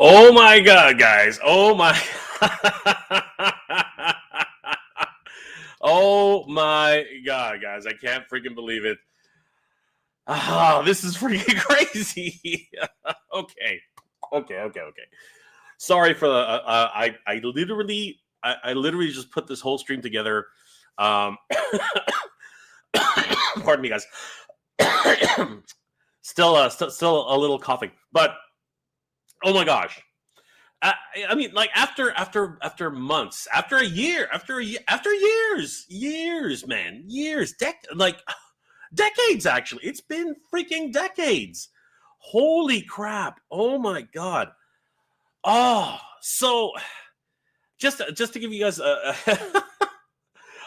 Oh my God, guys. Oh my. Oh my God, guys. I can't freaking believe it. This is freaking crazy. Okay. Okay. Sorry for the. I literally just put this whole stream together. Um, pardon me, guys. Still a little coughing, but oh my gosh. I mean, like after months, after a year, after years, man, like decades. Actually, it's been freaking decades. Holy crap! Oh my god! Oh, so just to give you guys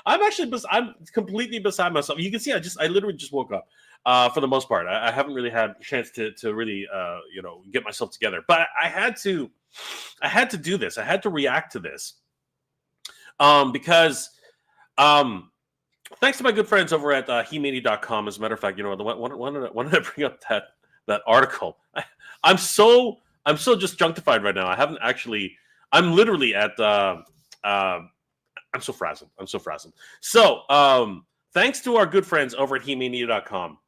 I'm completely beside myself. You can see I literally just woke up. For the most part, I haven't really had a chance to really get myself together. But I had to do this. I had to react to this because thanks to my good friends over at HeMania.com. As a matter of fact, when did I bring up that article? I'm so just junctified right now. I haven't actually. I'm literally at. I'm so frazzled. So, thanks to our good friends over at HeMania.com.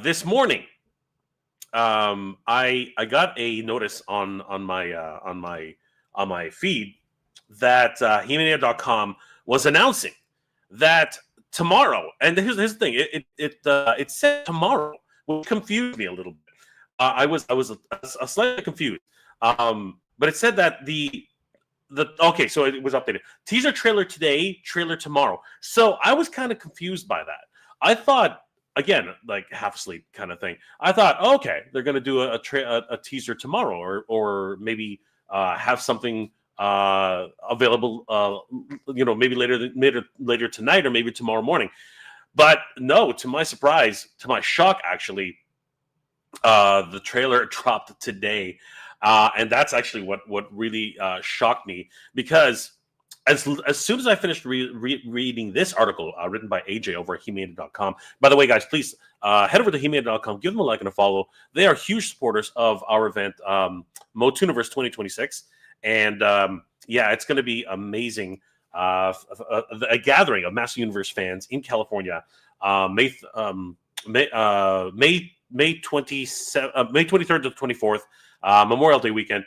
This morning, I got a notice on my feed that HeMania.com was announcing that tomorrow, and here's the thing, it said tomorrow, which confused me a little bit. I was slightly confused, but it said that okay, so it was updated. Teaser trailer today, trailer tomorrow. So I was kind of confused by that. I thought, again, like half asleep kind of thing. I thought, okay, they're going to do a teaser tomorrow, or maybe have something available, maybe later tonight, or maybe tomorrow morning. But no, to my surprise, to my shock, actually, the trailer dropped today. And that's actually what really shocked me, because as soon as I finished reading this article written by AJ over at HeMania.com. By the way, guys, please head over to HeMania.com, give them a like and a follow. They are huge supporters of our event, Motuniverse 2026, and it's going to be amazing. A gathering of Master Universe fans in California, May 23rd to 24th. Memorial Day weekend.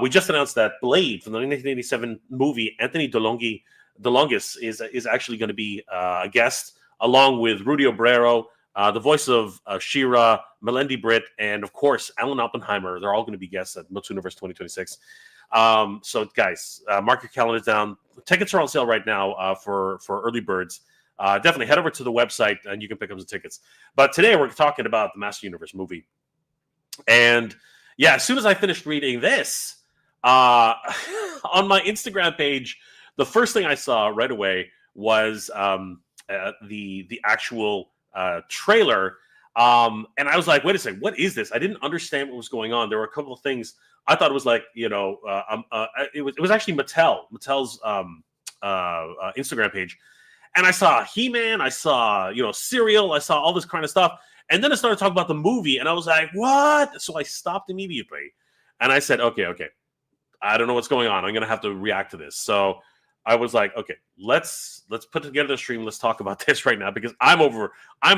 We just announced that Blade from the 1987 movie, Anthony DeLongis is actually going to be a guest, along with Rudy Obrero, the voice of She-Ra, Melendi Britt, and of course Alan Oppenheimer. They're all going to be guests at Motuniverse 2026. So guys, mark your calendars down. Tickets are on sale right now for early birds. Definitely head over to the website and you can pick up the tickets. But today we're talking about the Master Universe movie. And yeah, as soon as I finished reading this, on my Instagram page, the first thing I saw right away was the actual trailer. And I was like, wait a second, what is this? I didn't understand what was going on. There were a couple of things. I thought it was like, it was actually Mattel's Instagram page. And I saw He-Man, I saw, Serial, I saw all this kind of stuff. And then I started talking about the movie, and I was like, what? So I stopped immediately. And I said, okay. I don't know what's going on. I'm going to have to react to this. So I was like, okay, let's put together the stream. Let's talk about this right now, because I'm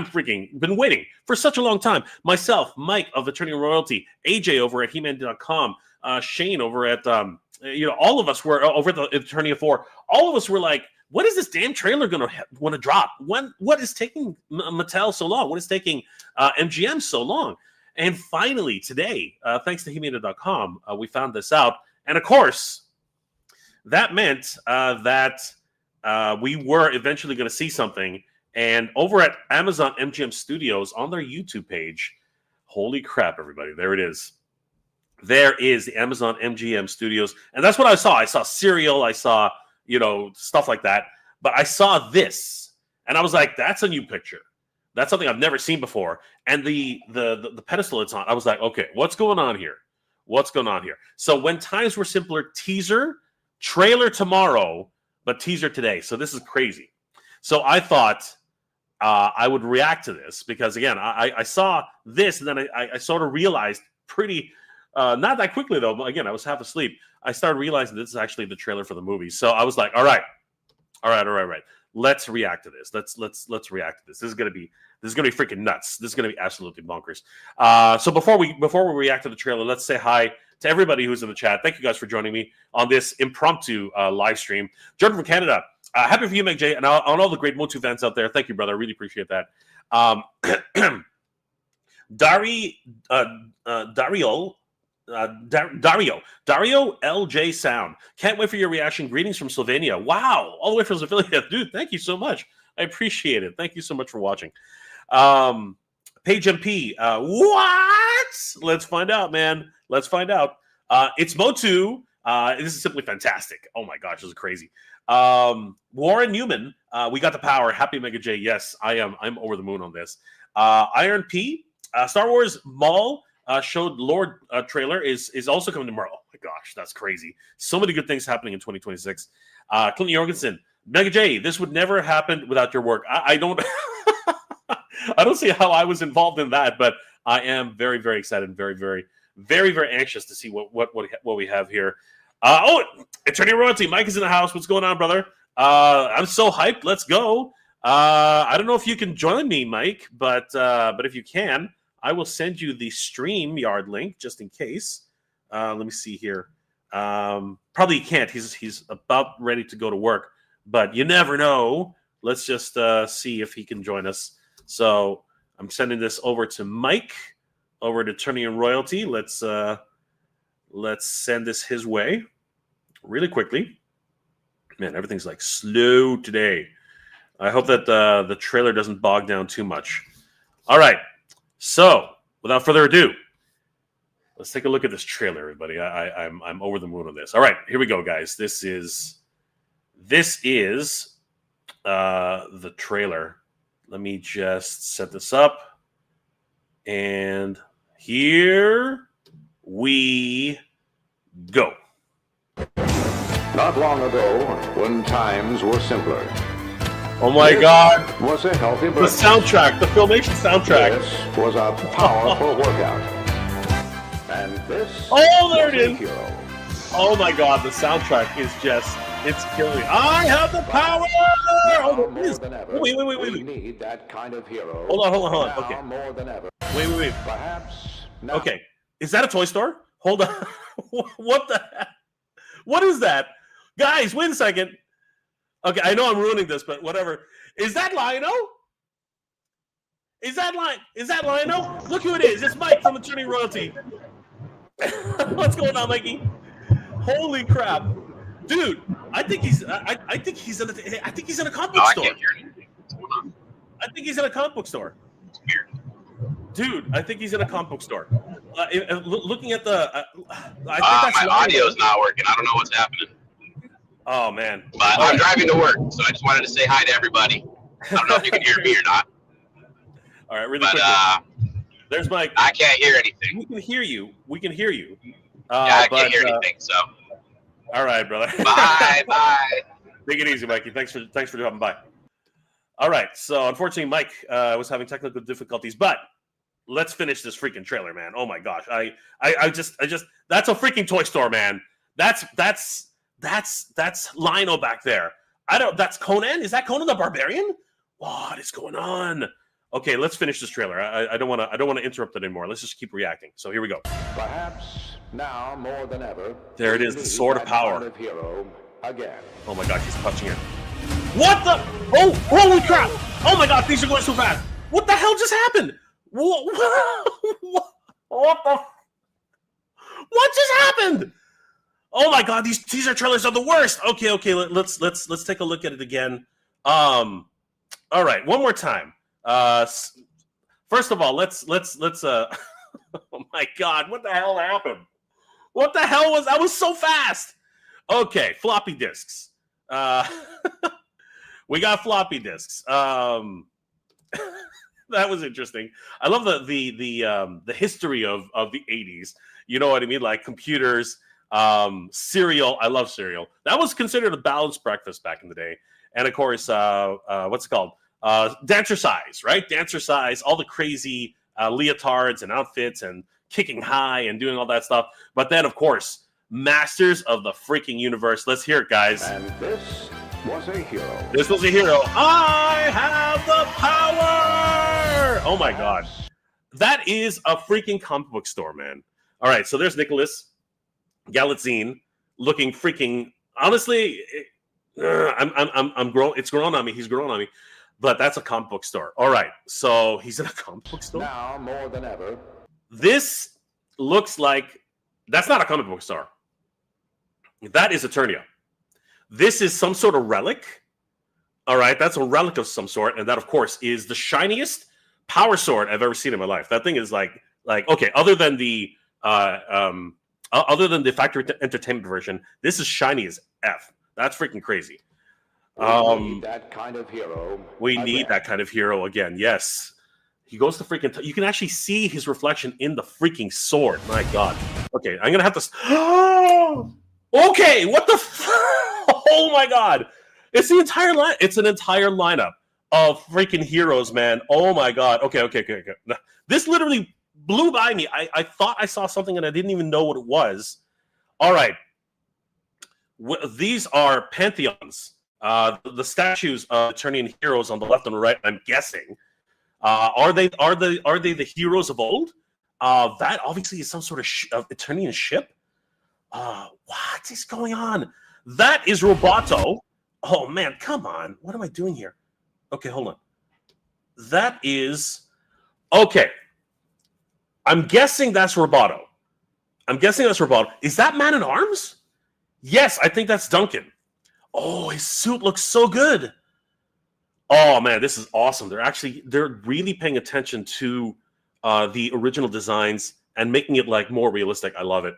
freaking been waiting for such a long time. Myself, Mike of Attorney Royalty, AJ over at He-Man.com, Shane over at, all of us were over at the Attorney of Four. All of us were like, what is this damn trailer going to want to drop? What is taking Mattel so long? What is taking MGM so long? And finally, today, thanks to HeMania.com, we found this out. And of course, that meant that we were eventually going to see something. And over at Amazon MGM Studios on their YouTube page, holy crap, everybody, there it is. There is the Amazon MGM Studios. And that's what I saw. I saw Serial. I saw stuff like that. But I saw this, and I was like, that's a new picture. That's something I've never seen before. And the pedestal it's on, I was like, okay, what's going on here? So when times were simpler, teaser, trailer tomorrow, but teaser today. So this is crazy. So I thought I would react to this, because, again, I saw this, and then I sort of realized pretty not that quickly though. Again, I was half asleep. I started realizing this is actually the trailer for the movie. So I was like, all right. Let's react to this. Let's react to this. This is gonna be freaking nuts. This is gonna be absolutely bonkers. So before we react to the trailer, let's say hi to everybody who's in the chat. Thank you guys for joining me on this impromptu live stream. Jordan from Canada. Happy for you, McJ, and on all the great Motu fans out there. Thank you, brother. I really appreciate that. Dario LJ Sound. Can't wait for your reaction. Greetings from Slovenia. Wow, all the way from Slovenia, dude. Thank you so much. I appreciate it. Thank you so much for watching. Paige MP. What? Let's find out, man. Let's find out. It's Motu. This is simply fantastic. Oh my gosh, this is crazy. Warren Newman. We got the power. Happy Mega J. Yes, I am. I'm over the moon on this. Iron P. Star Wars Maul. Showed Lord trailer is also coming tomorrow. Oh my gosh, that's crazy. So many good things happening in 2026. Clinton Jorgensen, Mega J, this would never happen without your work. I don't I don't see how I was involved in that, but I am very, very excited and very, very, very, very anxious to see what we have here. Attorney Royalty, Mike is in the house. What's going on, brother? I'm so hyped. Let's go. I don't know if you can join me, Mike, but if you can, I will send you the StreamYard link just in case. Let me see here. Probably can't. He's about ready to go to work, but you never know. Let's just see if he can join us. So I'm sending this over to Mike, over to Attorney and Royalty. Let's send this his way really quickly. Man, everything's like slow today. I hope that the trailer doesn't bog down too much. All right. So, without further ado, let's take a look at this trailer, everybody. I'm over the moon on this. All right, here we go, guys. This is the trailer. Let me just set this up, and here we go. Not long ago, when times were simpler. Oh my God! Was a healthy the soundtrack, the Filmation soundtrack. This was a powerful workout. And this there it is. Hero. Oh my God, the soundtrack is it's killing me. I have the power! Oh, wait. We need that kind of hero. Hold on. Okay. More than ever. Wait. Perhaps now. Okay. Is that a toy store? Hold on. What the heck? What is that? Guys, wait a second. Okay, I know I'm ruining this, but whatever. Is that Lionel? Is that Lionel? Look who it is. It's Mike from Attorney Royalty. What's going on, Mikey? Holy crap, dude! I think he's in a comic book store. I can't hear anything. What's going on? I think he's in a comic book store. It's weird. Dude, I think he's in a comic book store. Looking at the, I think my audio's not working. I don't know what's happening. Oh man! But I'm driving to work, so I just wanted to say hi to everybody. I don't know if you can hear me or not. All right, really quickly. There's Mike. I can't hear anything. We can hear you. I can't hear anything. So. All right, brother. Bye. Take it easy, Mikey. Thanks for dropping by. All right. So unfortunately, Mike was having technical difficulties, but let's finish this freaking trailer, man. Oh my gosh. I just that's a freaking toy store, man. That's Lionel back there. That's Conan. Is that Conan the Barbarian? What is going on? Okay, let's finish this trailer. I don't want to interrupt it anymore. Let's just keep reacting. So here we go. Perhaps now more than ever. There it is, the sword of power. Kind of hero again. Oh my gosh, he's touching it. What the? Oh, holy crap! Oh my God, things are going so fast. What the hell just happened? What just happened? Oh my God, these teaser trailers are the worst. Okay, let's take a look at it again. All right, one more time. First of all, let's oh my God, what the hell happened? What the hell was that? Was so fast. Okay, floppy disks. We got floppy disks. That was interesting. I love the history of the 80s. You know what I mean? Like computers, cereal. I love cereal. That was considered a balanced breakfast back in the day. And of course, what's it called? Dancer size, right? Dancer size, all the crazy leotards and outfits and kicking high and doing all that stuff. But then, of course, Masters of the freaking Universe. Let's hear it, guys. And this was a hero. This was a hero. I have the power! Oh, my God. That is a freaking comic book store, man. All right, so there's Nicholas Galitzine looking freaking... Honestly, I'm grown. It's grown on me. He's grown on me. But that's a comic book store. All right, so he's in a comic book store? Now, more than ever... This looks like... That's not a comic book store. That is Eternia. This is some sort of relic. All right, that's a relic of some sort, and that, of course, is the shiniest power sword I've ever seen in my life. That thing is like okay, other than the Factory Entertainment version, this is shiny as F. That's freaking crazy. We need that kind of hero. We need that kind of hero again. Yes. He goes to freaking... You can actually see his reflection in the freaking sword. My God. Okay, I'm going to have to... Okay, what the... Oh, my God. It's the entire line. It's an entire lineup of freaking heroes, man. Oh, my God. Okay. This literally blew by me. I thought I saw something and I didn't even know what it was. All right. These are pantheons. The statues of Eternian heroes on the left and the right, I'm guessing. Are they the heroes of old? That obviously is some sort of Eternian ship. What is going on? That is Roboto. Oh man, come on. What am I doing here? Okay, hold on. That is okay. I'm guessing that's Roboto. Is that Man-at-Arms? Yes, I think that's Duncan. Oh, his suit looks so good. Oh man, this is awesome. They're really paying attention to the original designs and making it like more realistic. I love it.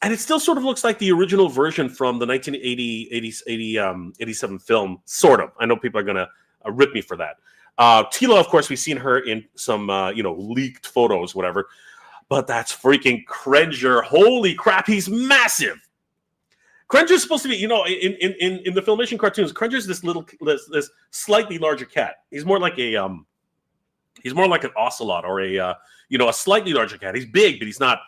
And it still sort of looks like the original version from the 1987 film, sort of. I know people are gonna rip me for that. Tila, of course, we've seen her in some leaked photos, whatever. But that's freaking Cringer. Holy crap, he's massive. Cringer's supposed to be, in the Filmation cartoons, Cringer's this slightly larger cat. He's more like an ocelot or a slightly larger cat. He's big, but he's not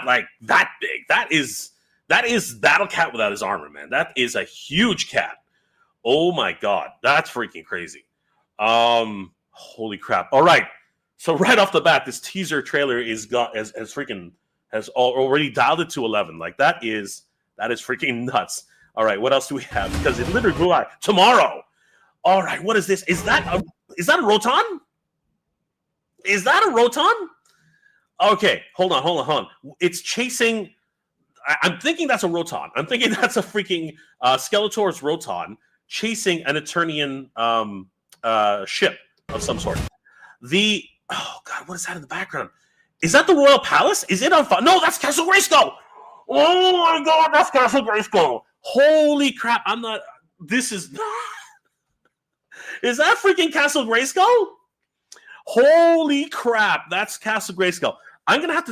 like that big. That is Battle Cat without his armor, man. That is a huge cat. Oh my God, that's freaking crazy. Holy crap. All right. So right off the bat, this teaser trailer has already dialed it to 11. Like that is freaking nuts. All right, what else do we have? Because it literally blew out tomorrow. All right, what is this? Is that a Roton? Is that a Roton? Okay, hold on. It's chasing. I'm thinking that's a Roton. I'm thinking that's a freaking Skeletor's Roton chasing an Eternian ship of some sort. Oh God, what is that in the background? Is that the Royal Palace? Is it on fire? No, that's Castle Grayskull. Oh my God, that's Castle Grayskull. Holy crap, this is... Is that freaking Castle Grayskull? Holy crap, that's Castle Grayskull. We're gonna have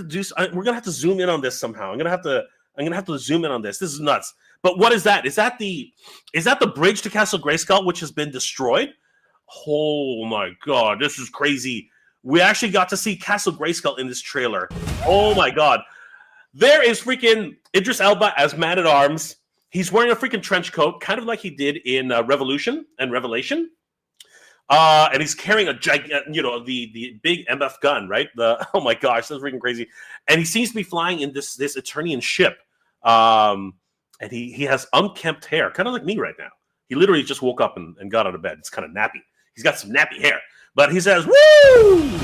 to zoom in on this somehow. I'm gonna have to zoom in on this. This is nuts. But what is that? Is that the bridge to Castle Grayskull, which has been destroyed? Oh my God, this is crazy. We actually got to see Castle Grayskull in this trailer. Oh my God. There is freaking Idris Elba as Man-at-Arms. He's wearing a freaking trench coat, kind of like he did in Revolution and Revelation. And he's carrying a giant, the big MF gun, right? Oh my gosh, that's freaking crazy. And he seems to be flying in this Eternian ship. And he has unkempt hair, kind of like me right now. He literally just woke up and got out of bed. It's kind of nappy. He's got some nappy hair. But he says, woo!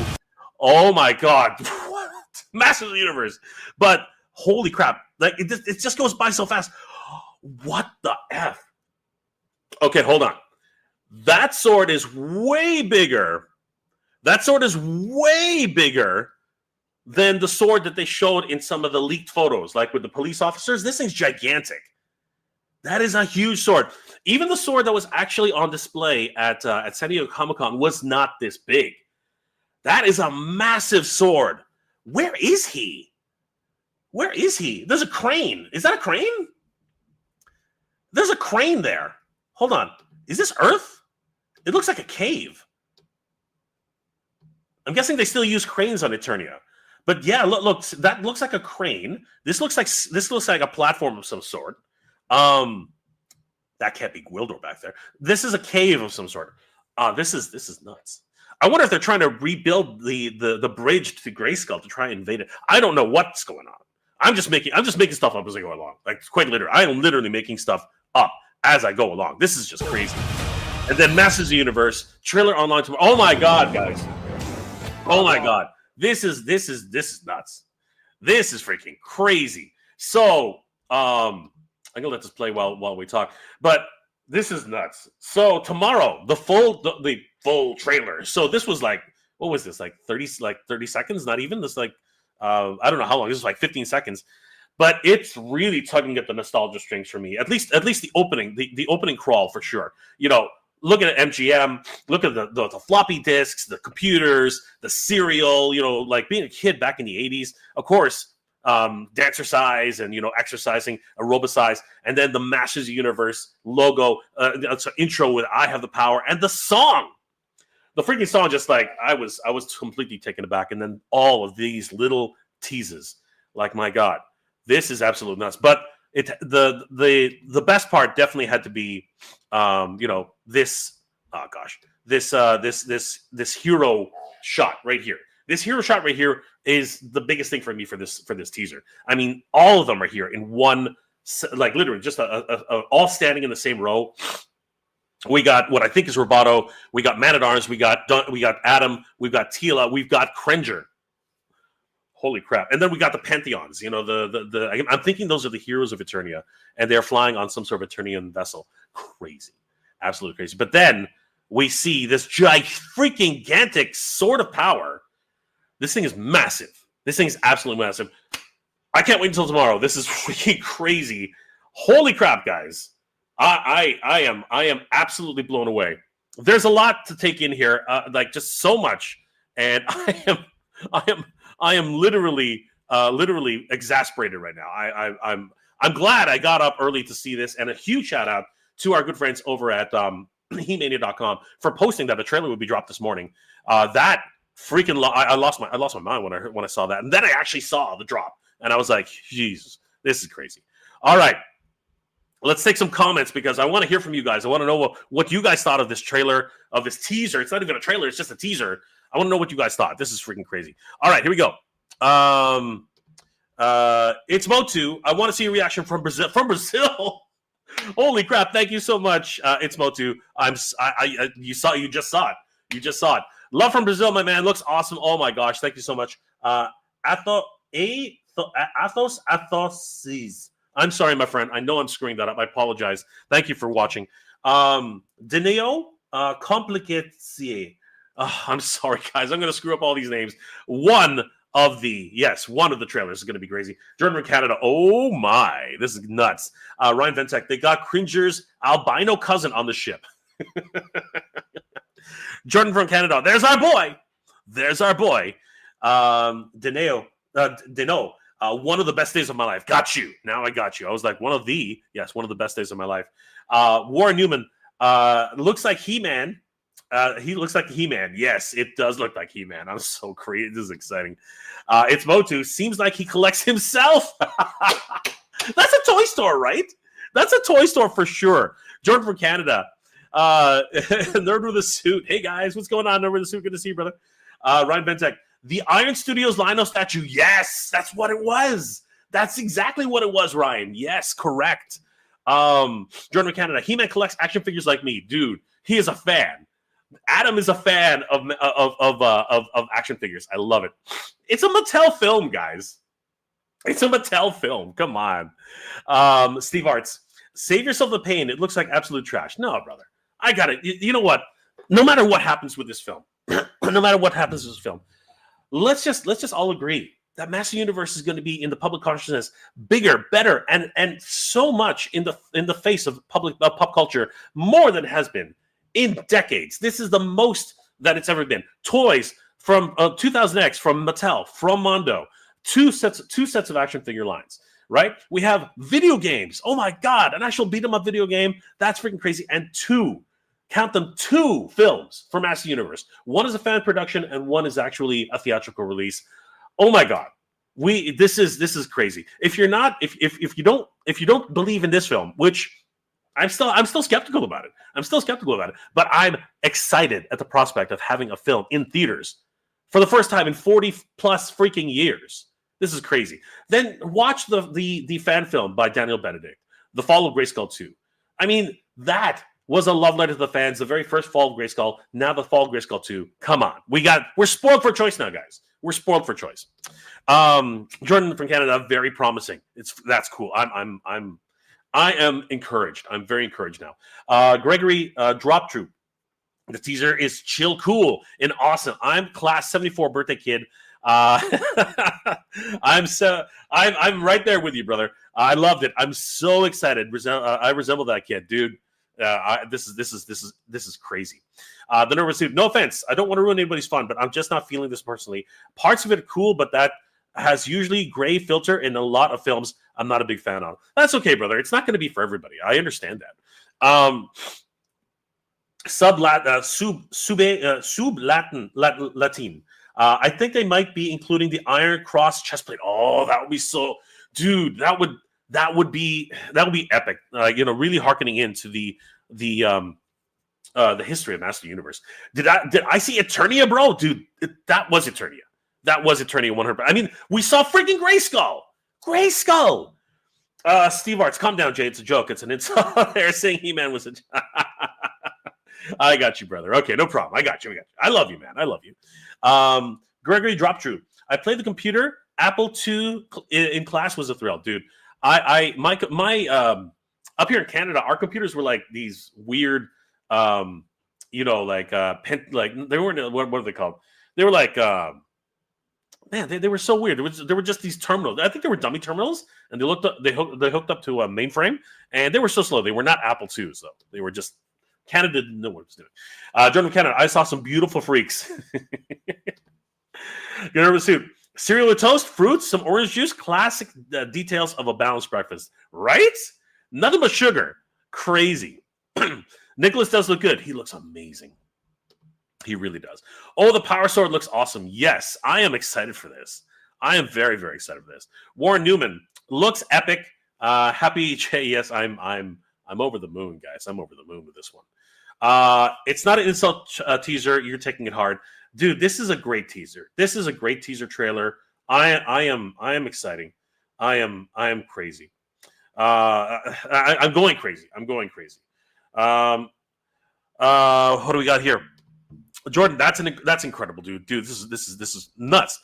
Oh my God. What? Masters of the Universe. But holy crap. Like it just goes by so fast. What the F? Okay, hold on. That sword is way bigger. That sword is way bigger than the sword that they showed in some of the leaked photos, like with the police officers. This thing's gigantic. That is a huge sword. Even the sword that was actually on display at San Diego Comic-Con was not this big. That is a massive sword. Where is he? Where is he? There's a crane. Is that a crane? There's a crane there. Hold on. Is this Earth? It looks like a cave. I'm guessing they still use cranes on Eternia. But yeah, look, that looks like a crane. This looks like a platform of some sort. That can't be Gwildor back there. This is a cave of some sort. This is nuts. I wonder if they're trying to rebuild the bridge to Grayskull to try and invade it. I don't know what's going on. I'm just making stuff up as I go along. Like, it's quite literally. I am literally making stuff up as I go along. This is just crazy. And then Masters of the Universe trailer online tomorrow. Oh my god, guys! Oh my god, this is nuts. This is freaking crazy. So I'm gonna let this play while we talk, but this is nuts. So tomorrow, the full trailer. So this was like, what was this, like 30 seconds? Not even this, like I don't know how long. This is like 15 seconds. But it's really tugging at the nostalgia strings for me. At least the opening crawl for sure. You know, look at MGM, look at the floppy disks, the computers, the cereal, you know, like being a kid back in the 80s. Of course, dancercise and, you know, exercising, aerobicize, and then the Masters of the Universe logo, intro with I Have the Power, and the song. The freaking song, just like, I was completely taken aback. And then all of these little teases. Like, my God. This is absolute nuts, but the best part definitely had to be, you know, this hero shot right here. This hero shot right here is the biggest thing for me for this teaser. I mean, all of them are here in one, like literally just all standing in the same row. We got what I think is Roboto. We got Man at Arms. We got Adam. We've got Teela. We've got Cringer. Holy crap. And then we got the Pantheons, you know, I'm thinking those are the heroes of Eternia, and they're flying on some sort of Eternian vessel. Crazy. Absolutely crazy. But then we see this gigantic sword of power. This thing is massive. This thing is absolutely massive. I can't wait until tomorrow. This is freaking crazy. Holy crap, guys. I am absolutely blown away. There's a lot to take in here, like just so much. And I am literally exasperated right now. I'm glad I got up early to see this, and a huge shout out to our good friends over at He-Mania.com for posting that the trailer would be dropped this morning. That freaking I lost my mind when I saw that, and then I actually saw the drop, and I was like, Jesus, this is crazy. All right, let's take some comments because I want to hear from you guys. I want to know what you guys thought of this trailer, of this teaser. It's not even a trailer; it's just a teaser. I want to know what you guys thought. This is freaking crazy. All right, here we go. It's Motu. I want to see a reaction from Brazil. From Brazil. Holy crap! Thank you so much. It's Motu. You just saw it. You just saw it. Love from Brazil, my man. Looks awesome. Oh my gosh! Thank you so much. Athos. I'm sorry, my friend. I know I'm screwing that up. I apologize. Thank you for watching. Deneo Complicatie. I'm sorry, guys. I'm going to screw up all these names. One of the trailers is going to be crazy. Jordan from Canada. Oh, my. This is nuts. Ryan Ventek. They got Cringer's albino cousin on the ship. Jordan from Canada. There's our boy. Deneo. One of the best days of my life. Got you. Now I got you. I was like, one of the best days of my life. Warren Newman. Looks like He-Man. He looks like He-Man. Yes, it does look like He-Man. I'm so crazy. This is exciting. It's Motu. Seems like he collects himself. That's a toy store, right? That's a toy store for sure. Jordan from Canada. Nerd with a suit. Hey, guys. What's going on, Nerd with a suit? Good to see you, brother. Ryan Bentek. The Iron Studios Lino statue. Yes, that's what it was. That's exactly what it was, Ryan. Yes, correct. Jordan from Canada. He-Man collects action figures like me. Dude, he is a fan. Adam is a fan of action figures. I love it. It's a Mattel film, guys. It's a Mattel film. Come on. Steve Arts. Save yourself the pain. It looks like absolute trash. No, brother. I got it. You know what? No matter what happens with this film, let's just all agree that Master Universe is going to be in the public consciousness bigger, better, and so much in the face of pop culture more than it has been in decades. This is the most that it's ever been. Toys from 2000X, from Mattel, from Mondo, two sets of action figure lines, right? We have video games. Oh my God, an actual beat 'em up video game. That's freaking crazy. And two films for Master Universe. One is a fan production and one is actually a theatrical release. Oh my God. This is crazy. If you're not, if you don't believe in this film, which I'm still skeptical about it. I'm still skeptical about it, but I'm excited at the prospect of having a film in theaters for the first time in 40 plus freaking years. This is crazy. Then watch the fan film by Daniel Benedict, The Fall of Grayskull 2. I mean, that was a love letter to the fans. The very first Fall of Grayskull, now the Fall of Grayskull 2. Come on. We're spoiled for choice now, guys. We're spoiled for choice. Jordan from Canada, very promising. That's cool. I am encouraged. I'm very encouraged now. Gregory Drop Troop. The teaser is chill, cool, and awesome. I'm class 74 birthday kid. I'm right there with you, brother. I loved it. I'm so excited. I resemble that kid, dude. This is crazy. The nervous dude. No offense. I don't want to ruin anybody's fun, but I'm just not feeling this personally. Parts of it are cool, but that has usually gray filter in a lot of films I'm not a big fan of. That's okay, brother. It's not going to be for everybody. I understand that. Sub Latin. I think they might be including the Iron Cross chestplate. Oh, that would be so, dude. That would be epic. Really hearkening into the history of Master Universe. Did I see Eternia, bro? Dude, that was Eternia. That was Eternia 100%. I mean, we saw freaking Grayskull. Grayskull. Steve Arts, calm down, Jay. It's a joke. It's an insult. They're saying He-Man was a. I got you, brother. Okay, no problem. I got you. I love you, man. I love you. Gregory Drop True. I played the computer. Apple II in class was a thrill, dude. My up here in Canada, our computers were like these weird, like they weren't. What are they called? They were like, man, they were so weird. There were just these terminals. I think they were dummy terminals, and they hooked up to a mainframe, and they were so slow. They were not Apple IIs though. They were just. Canada didn't know what it was doing. Jordan Canada, I saw some beautiful freaks. Nervous suit. Cereal with toast, fruits, some orange juice, classic details of a balanced breakfast. Right? Nothing but sugar. Crazy. Nicholas does look good. He looks amazing. He really does. Oh, the Power Sword looks awesome. Yes, I am excited for this. I am very, very excited for this. Warren Newman looks epic. Happy Jay. Yes, I'm over the moon, guys. I'm over the moon with this one. It's not an insult teaser. You're taking it hard, dude. This is a great teaser. This is a great teaser trailer. I am exciting. I am crazy. I'm going crazy. What do we got here? Jordan, that's incredible, dude. Dude, this is nuts.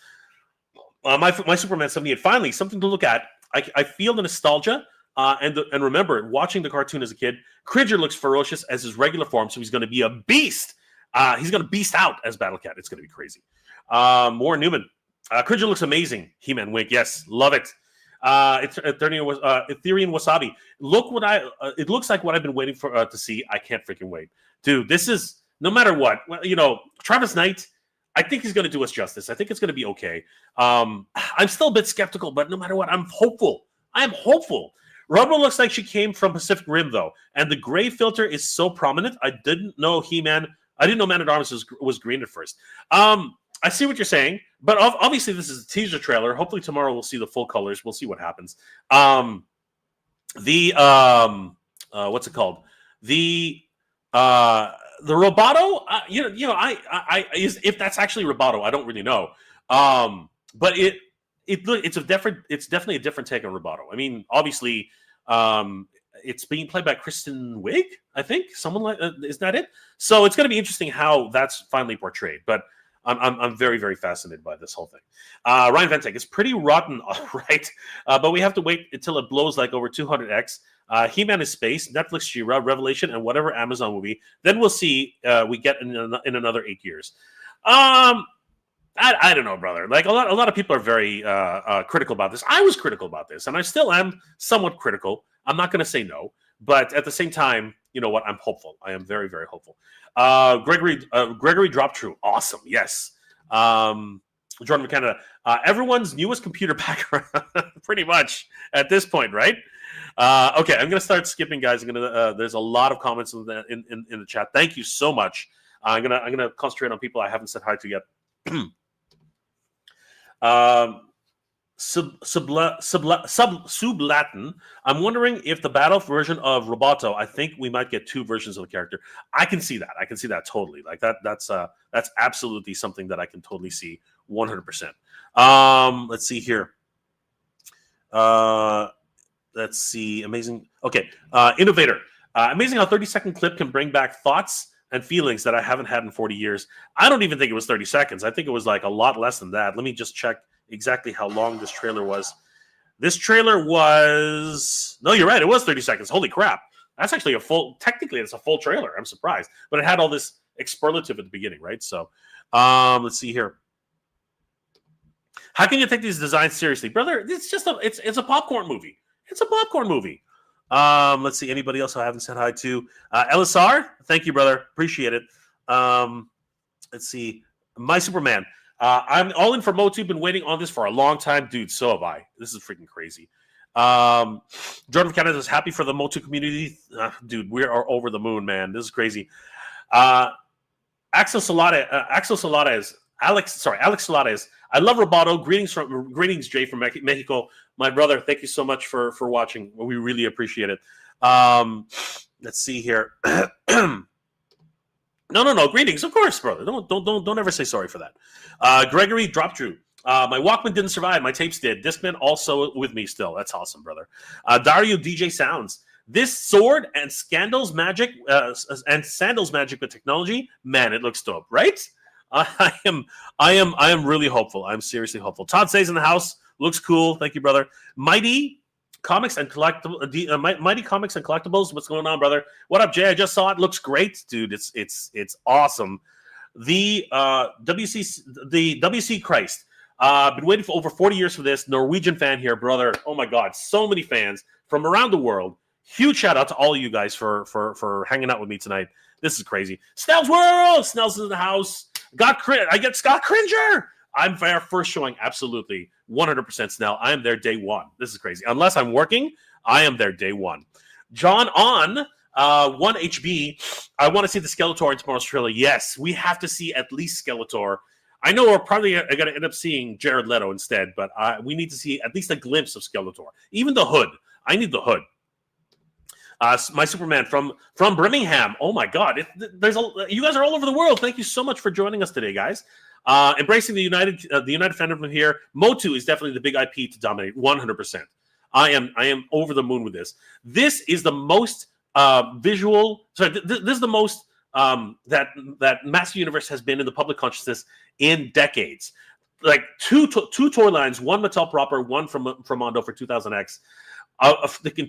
My Superman 78. Finally, something to look at. I feel the nostalgia. And remember, watching the cartoon as a kid, Cringer looks ferocious as his regular form, so he's going to be a beast. He's going to beast out as Battle Cat. It's going to be crazy. Warren Newman. Cringer looks amazing. He-Man wink. Yes, love it. Ethereum Wasabi. It looks like what I've been waiting for to see. I can't freaking wait. Dude, this is, no matter what, Travis Knight, I think he's going to do us justice. I think it's going to be okay. I'm still a bit skeptical, but no matter what, I'm hopeful. I'm hopeful. Rubber looks like she came from Pacific Rim, though, and the gray filter is so prominent. I didn't know Man at Arms was green at first. I see what you're saying, but obviously this is a teaser trailer. Hopefully tomorrow we'll see the full colors. We'll see what happens. What's it called? The Roboto. If that's actually Roboto, I don't really know. But it's definitely a different take on Roboto. I mean, obviously, it's being played by Kristen Wiig, I think. Someone like is that it? So it's going to be interesting how that's finally portrayed. But I'm very, very fascinated by this whole thing. Ryan Ventek, it's pretty rotten, all right, but we have to wait until it blows like over 200x. He-Man is space, Netflix She-Ra, Revelation, and whatever Amazon movie. Then we'll see we get in another 8 years. I don't know, brother. Like a lot of people are very critical about this. I was critical about this, and I still am somewhat critical. I'm not going to say no, but at the same time, you know what? I'm hopeful. I am very, very hopeful. Gregory Drop True, awesome. Yes. Jordan from Canada. Everyone's newest computer background, pretty much at this point, right? Okay, I'm going to start skipping, guys. There's a lot of comments in the chat. Thank you so much. I'm gonna concentrate on people I haven't said hi to yet. Sublatin. I'm wondering if the battle version of Roboto. I think we might get 2 versions of the character. I can see that. I can see that totally. Like that. That's absolutely something that I can totally see 100%. Let's see here. Let's see. Amazing. Okay. Innovator. Amazing how 30-second clip can bring back thoughts and feelings that I haven't had in 40 years. I don't even think it was 30 seconds. I think it was like a lot less than that. Let me just check exactly how long this trailer was. This trailer was... No, you're right. It was 30 seconds. Holy crap. That's actually a full... Technically, it's a full trailer. I'm surprised. But it had all this expletive at the beginning, right? So, let's see here. How can you take these designs seriously? Brother, it's just it's a popcorn movie. It's a popcorn movie. Let's see. Anybody else I haven't said hi to? LSR, thank you, brother. Appreciate it. Let's see. My Superman. I'm all in for Motu. Been waiting on this for a long time. Dude, so have I. This is freaking crazy. Jordan from Canada is happy for the Motu community. Dude, we are over the moon, man. This is crazy. Alex Solades. I love Roboto. Greetings, Jay from Mexico. My brother, thank you so much for watching. We really appreciate it. Let's see here. No. Greetings, of course, brother. Don't ever say sorry for that. Gregory Dropdrew. My Walkman didn't survive. My tapes did. Discman also with me still. That's awesome, brother. Dario DJ Sounds. This sword and Sandals magic with technology, man, it looks dope, right? I am really hopeful. I'm seriously hopeful. Todd stays in the house. Looks cool. Thank you, brother. Mighty Comics and Collectibles. What's going on, brother? What up, Jay? I just saw it. Looks great, dude. It's awesome. The WC Christ. Been waiting for over 40 years for this. Norwegian fan here, brother. Oh my God, so many fans from around the world. Huge shout out to all of you guys for hanging out with me tonight. This is crazy. Snell's World. Snell's in the house. I get Scott Cringer. I'm there first showing. Absolutely. 100% Snell. I am there day one. This is crazy. Unless I'm working, I am there day one. John on 1HB. I want to see the Skeletor in tomorrow's trailer. Yes, we have to see at least Skeletor. I know we're probably going to end up seeing Jared Leto instead, but we need to see at least a glimpse of Skeletor. Even the hood. I need the hood. My Superman from Birmingham. Oh my God! You guys are all over the world. Thank you so much for joining us today, guys. Embracing the United fandom here. Motu is definitely the big IP to dominate. 100%. I am over the moon with this. This is the most visual. Sorry, this is the most that Master Universe has been in the public consciousness in decades. Like two toy lines, one Mattel proper, one from Mondo for 2000X.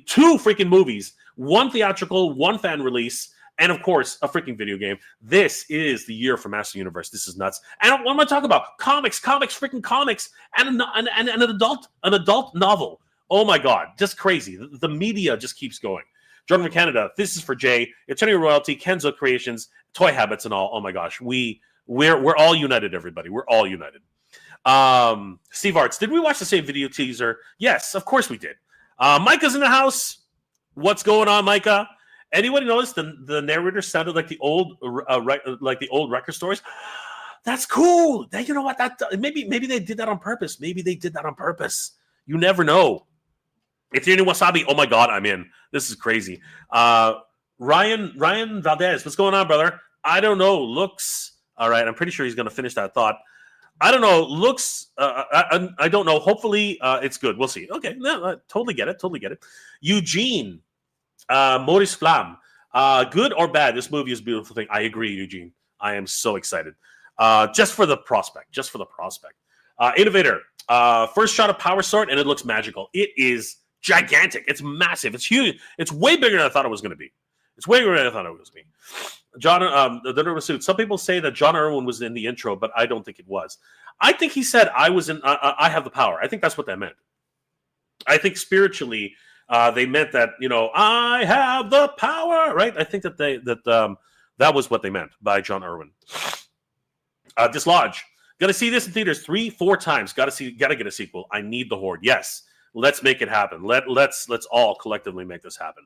Two freaking movies, one theatrical, one fan release, and of course a freaking video game. This is the year for Master Universe. This is nuts. And what am I talking about? Comics, freaking comics, and an adult novel. Oh my God, just crazy. The media just keeps going. Jordan from Canada. This is for Jay. Eternity Royalty, Kenzo Creations, Toy Habits, and all. Oh my gosh, we're all united, everybody. We're all united. Steve Arts. Did we watch the same video teaser? Yes, of course we did. Micah's in the house. What's going on, Micah? Anybody notice the narrator sounded like the old record stores? That's cool. You know what? Maybe they did that on purpose. You never know. If you're in Wasabi, oh my God, I'm in. This is crazy. Ryan Valdez, what's going on, brother? I don't know. Looks all right. I'm pretty sure he's going to finish that thought. I don't know. Looks. I don't know. Hopefully, it's good. We'll see. Okay. No, totally get it. Eugene, Maurice Flam. Good or bad? This movie is a beautiful thing. I agree, Eugene. I am so excited. Just for the prospect. Innovator. First shot of Power Sword, and it looks magical. It is gigantic. It's massive. It's huge. It's way bigger than I thought it was going to be. John, the nervous suit. Some people say that John Irwin was in the intro, but I don't think it was. I think he said I was in. I have the power. I think that's what that meant. I think spiritually, they meant that I have the power, right? I think that that was what they meant by John Irwin. Dislodge. Got to see this in theaters 3-4 times. Got to get a sequel. I need the Horde. Yes, let's make it happen. Let's all collectively make this happen.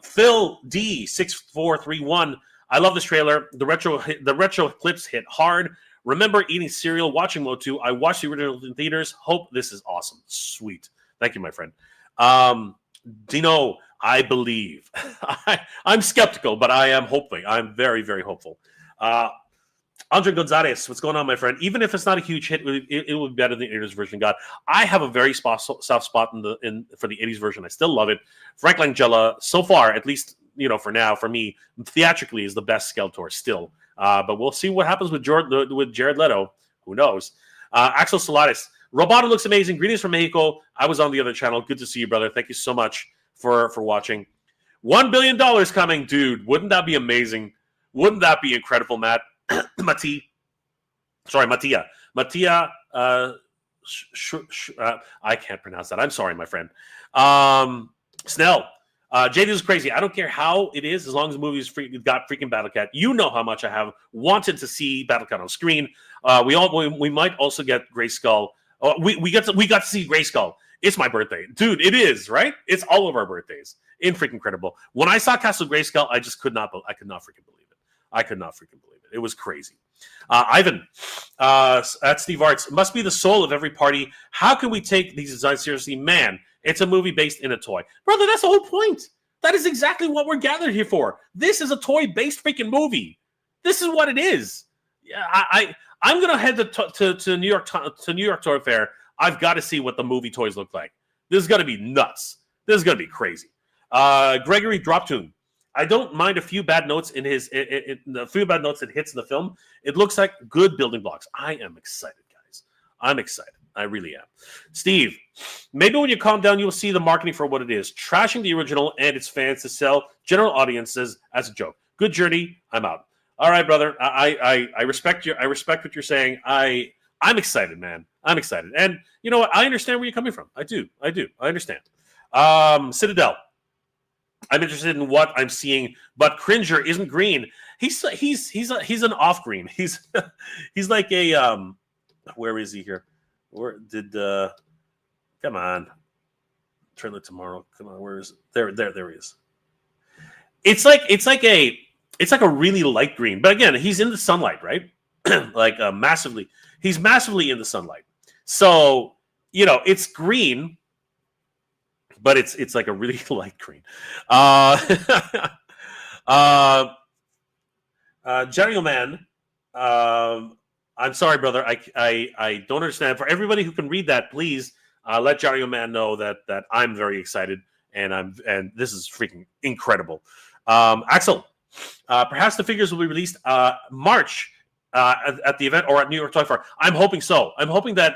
Phil D 6431. I love this trailer. The retro clips hit hard. Remember eating cereal, watching Motu. I watched the original in theaters. Hope this is awesome. Sweet. Thank you, my friend. Dino, I believe. I'm skeptical, but I am hopeful. I'm very, very hopeful. Andre Gonzalez, what's going on, my friend? Even if it's not a huge hit, it will be better than the 80s version. God, I have a very soft spot for the 80s version. I still love it. Frank Langella, so far, at least for now, for me, theatrically is the best Skeletor still. But we'll see what happens with Jared Leto. Who knows? Axel Solaris, Roboto looks amazing. Greetings from Mexico. I was on the other channel. Good to see you, brother. Thank you so much for watching. $1 billion coming, dude. Wouldn't that be amazing? Wouldn't that be incredible, Matt? Mattia. I can't pronounce that. I'm sorry, my friend. Snell. JD is crazy. I don't care how it is, as long as the movie's got freaking Battlecat. You know how much I have wanted to see Battlecat on screen. We might also get Grayskull. We got to see Grayskull. It's my birthday, dude. It is, right? It's all of our birthdays. Freaking incredible. When I saw Castle Grayskull, I just could not freaking believe it. I could not freaking believe it. It was crazy. Ivan, at Steve Arts, must be the soul of every party. How can we take these designs seriously? Man, it's a movie based in a toy. Brother, that's the whole point. That is exactly what we're gathered here for. This is a toy-based freaking movie. This is what it is. Yeah, I'm going to head to New York Toy Fair. I've got to see what the movie toys look like. This is going to be nuts. This is going to be crazy. Gregory Droptune. I don't mind a few bad notes in a few bad notes it hits in the film. It looks like good building blocks. I am excited, guys. I'm excited. I really am. Steve, maybe when you calm down, you'll see the marketing for what it is. Trashing the original and its fans to sell general audiences as a joke. Good journey. I'm out. All right, brother. I respect you. I respect what you're saying. I'm excited, man. I'm excited. And you know what? I understand where you're coming from. I do. I understand. Citadel. I'm interested in what I'm seeing, but Cringer isn't green. He's an off green. He's like a where is he here? Where did come on. Trailer tomorrow. Come on, where is it? There he is. It's like a really light green. But again, he's in the sunlight, right? Like massively. He's massively in the sunlight. So, it's green, but it's like a really light green. Jerry Man, I'm sorry, brother. I don't understand. For everybody who can read that, please let Jerry Man know that I'm very excited and this is freaking incredible. Axel, perhaps the figures will be released March at the event or at New York Toy Fair. I'm hoping so. I'm hoping when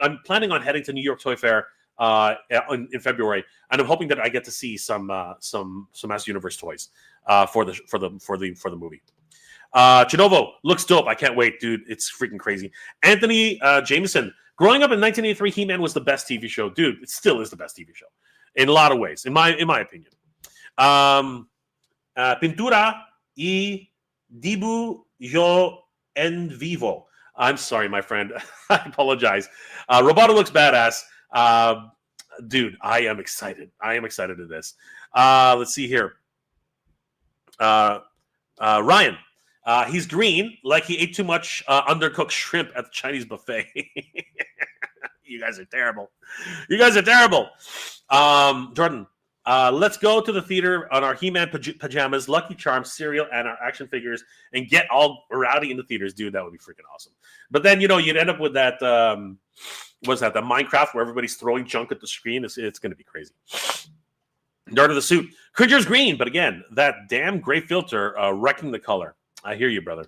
I'm planning on heading to New York Toy Fair in February, and I'm hoping that I get to see some Master Universe toys for the movie. Chinovo looks dope. I can't wait, dude. It's freaking crazy. Anthony Jameson. Growing up in 1983, He-Man was the best TV show, dude. It still is the best TV show in a lot of ways, in my opinion. Pintura y dibu yo en vivo. I'm sorry, my friend. I apologize. Roboto looks badass. Dude, I am excited. I am excited to this. Let's see here. Ryan. He's green, like he ate too much undercooked shrimp at the Chinese buffet. You guys are terrible. You guys are terrible. Jordan, let's go to the theater on our He-Man pajamas, Lucky Charms, cereal, and our action figures and get all rowdy in the theaters. Dude, that would be freaking awesome. But then, you'd end up with that, what's that, the Minecraft where everybody's throwing junk at the screen. It's going to be crazy. Dart of the suit. Cringer's green, but again, that damn gray filter wrecking the color. I hear you, brother.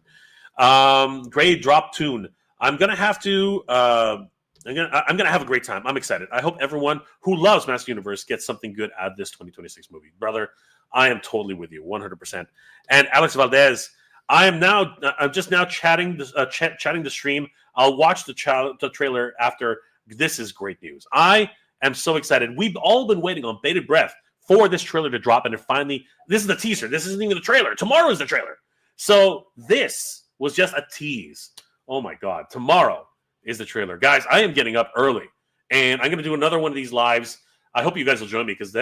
Gray drop tune. I'm gonna have to. I'm gonna have a great time. I'm excited. I hope everyone who loves Master Universe gets something good out of this 2026 movie, brother. I am totally with you, 100%. And Alex Valdez, I'm just now chatting the stream. I'll watch the trailer after. This is great news. I am so excited. We've all been waiting on bated breath for this trailer to drop, and this is the teaser. This isn't even the trailer. Tomorrow is the trailer. So this was just a tease. Oh my God. Tomorrow is the trailer. Guys, I am getting up early and I'm going to do another one of these lives. I hope you guys will join me because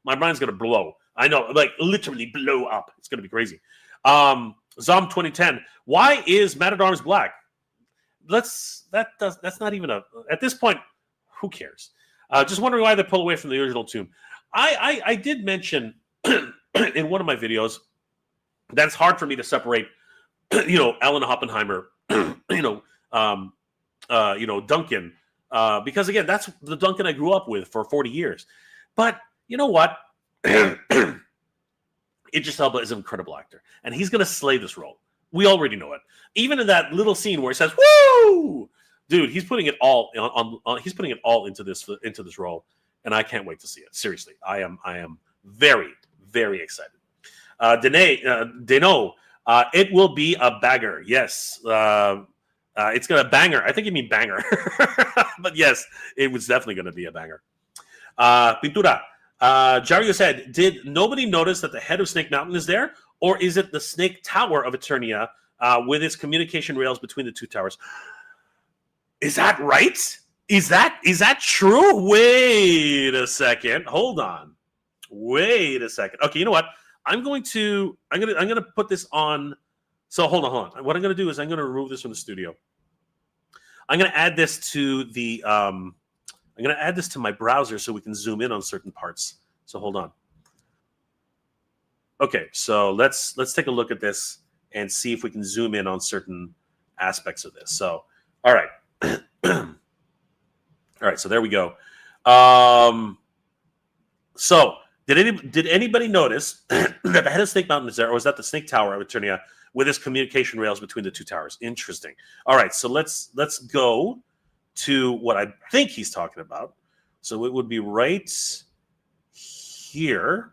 my mind's going to blow. I know, like literally blow up. It's going to be crazy. Zom 2010. Why is Man at Arms black? That's not even at this point. Who cares? Just wondering why they pull away from the original tomb. I did mention in one of my videos that it's hard for me to separate, Alan Oppenheimer, Duncan, because again, that's the Duncan I grew up with for 40 years. But you know what? Idris Elba is an incredible actor, and he's going to slay this role. We already know it. Even in that little scene where he says "Woo!" Dude, he's putting it all on he's putting it all into this role, and I can't wait to see it. Seriously, I am very, very excited. Deno, it will be a bagger. Yes, it's gonna banger. I think you mean banger, but yes, it was definitely going to be a banger. Pintura. Jario said, did nobody notice that the head of Snake Mountain is there? Or is it the Snake Tower of Eternia with its communication rails between the two towers? Is that right? Is that true? Wait a second. Hold on. Wait a second. Okay, you know what? I'm gonna put this on. So hold on. What I'm gonna do is I'm gonna remove this from the studio. I'm gonna add this to the I'm going to add this to my browser so we can zoom in on certain parts. So hold on. Okay, so let's take a look at this and see if we can zoom in on certain aspects of this. So, all right. All right, so there we go. So, did anybody notice that the head of Snake Mountain is there, or was that the Snake Tower of Eternia with its communication rails between the two towers? Interesting. All right, so let's go to what I think he's talking about. So it would be right here.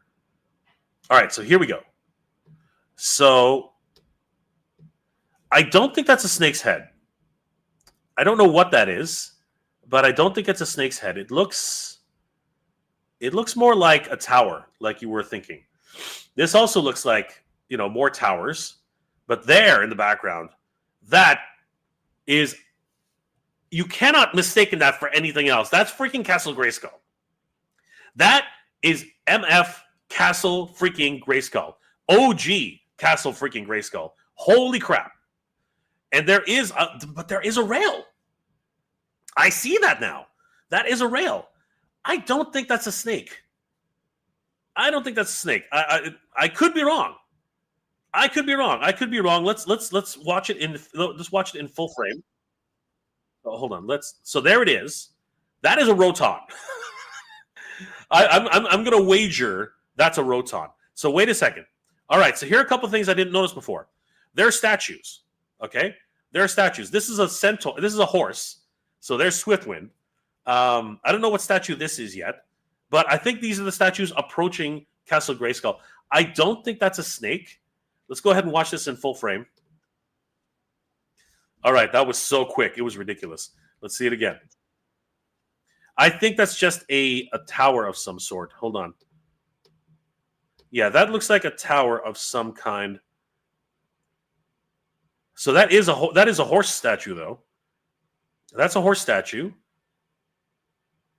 All right, so here we go. So I don't think that's a snake's head. I don't know what that is, but I don't think it's a snake's head. It looks more like a tower, like you were thinking. This also looks like, more towers, but there in the background, that is, you cannot mistake that for anything else. That's freaking Castle Grayskull. That is MF Castle freaking Grayskull. OG Castle freaking Grayskull. Holy crap. And there is a rail. I see that now. That is a rail. I don't think that's a snake. I don't think that's a snake. I could be wrong. I could be wrong. Let's watch it in full frame. Oh, hold on. So there it is. That is a Roton. I'm going to wager that's a Roton. So wait a second. All right. So here are a couple of things I didn't notice before. There are statues. Okay. There are statues. This is a centaur. This is a horse. So there's Swiftwind. I don't know what statue this is yet, but I think these are the statues approaching Castle Grayskull. I don't think that's a snake. Let's go ahead and watch this in full frame. All right, that was so quick. It was ridiculous. Let's see it again. I think that's just a tower of some sort. Hold on. Yeah, that looks like a tower of some kind. So that is a horse statue, though. That's a horse statue.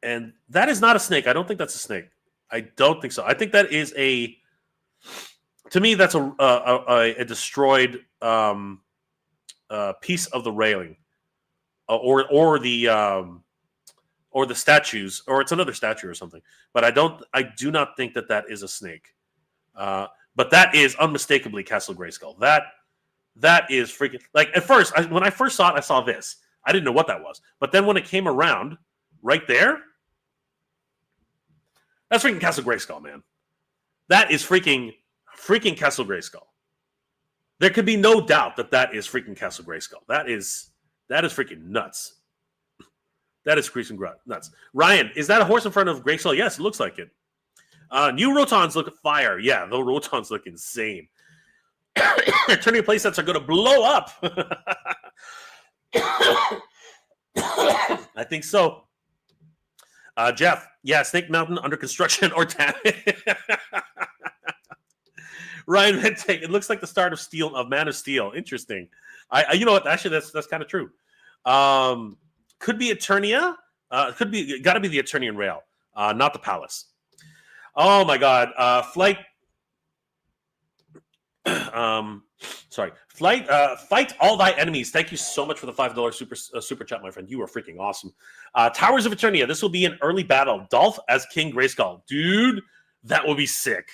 And that is not a snake. I don't think that's a snake. I don't think so. I think that is to me, that's a destroyed piece of the railing, or the statues, or it's another statue or something. But I do not think that is a snake. But that is unmistakably Castle Grayskull. That is freaking, like, at first, when I first saw it, I saw this. I didn't know what that was. But then when it came around, right there, that's freaking Castle Grayskull, man. That is freaking Castle Grayskull. There could be no doubt that is freaking Castle Grayskull. That is freaking nuts. That is freaking nuts. Ryan, is that a horse in front of Grayskull? Yes, it looks like it. New Rotons look fire. Yeah, those Rotons look insane. Turning playsets are going to blow up. I think so. Jeff, yeah, Snake Mountain under construction or damage. Ryan Ventake, it looks like the start of Man of Steel. Interesting. You know what? Actually, that's kind of true. Could be Eternia. Got to be the Eternian Rail, not the Palace. Oh my God. Flight Sorry. Fight all thy enemies. Thank you so much for the $5 super chat, my friend. You are freaking awesome. Towers of Eternia. This will be an early battle. Dolph as King Grayskull. Dude, that will be sick.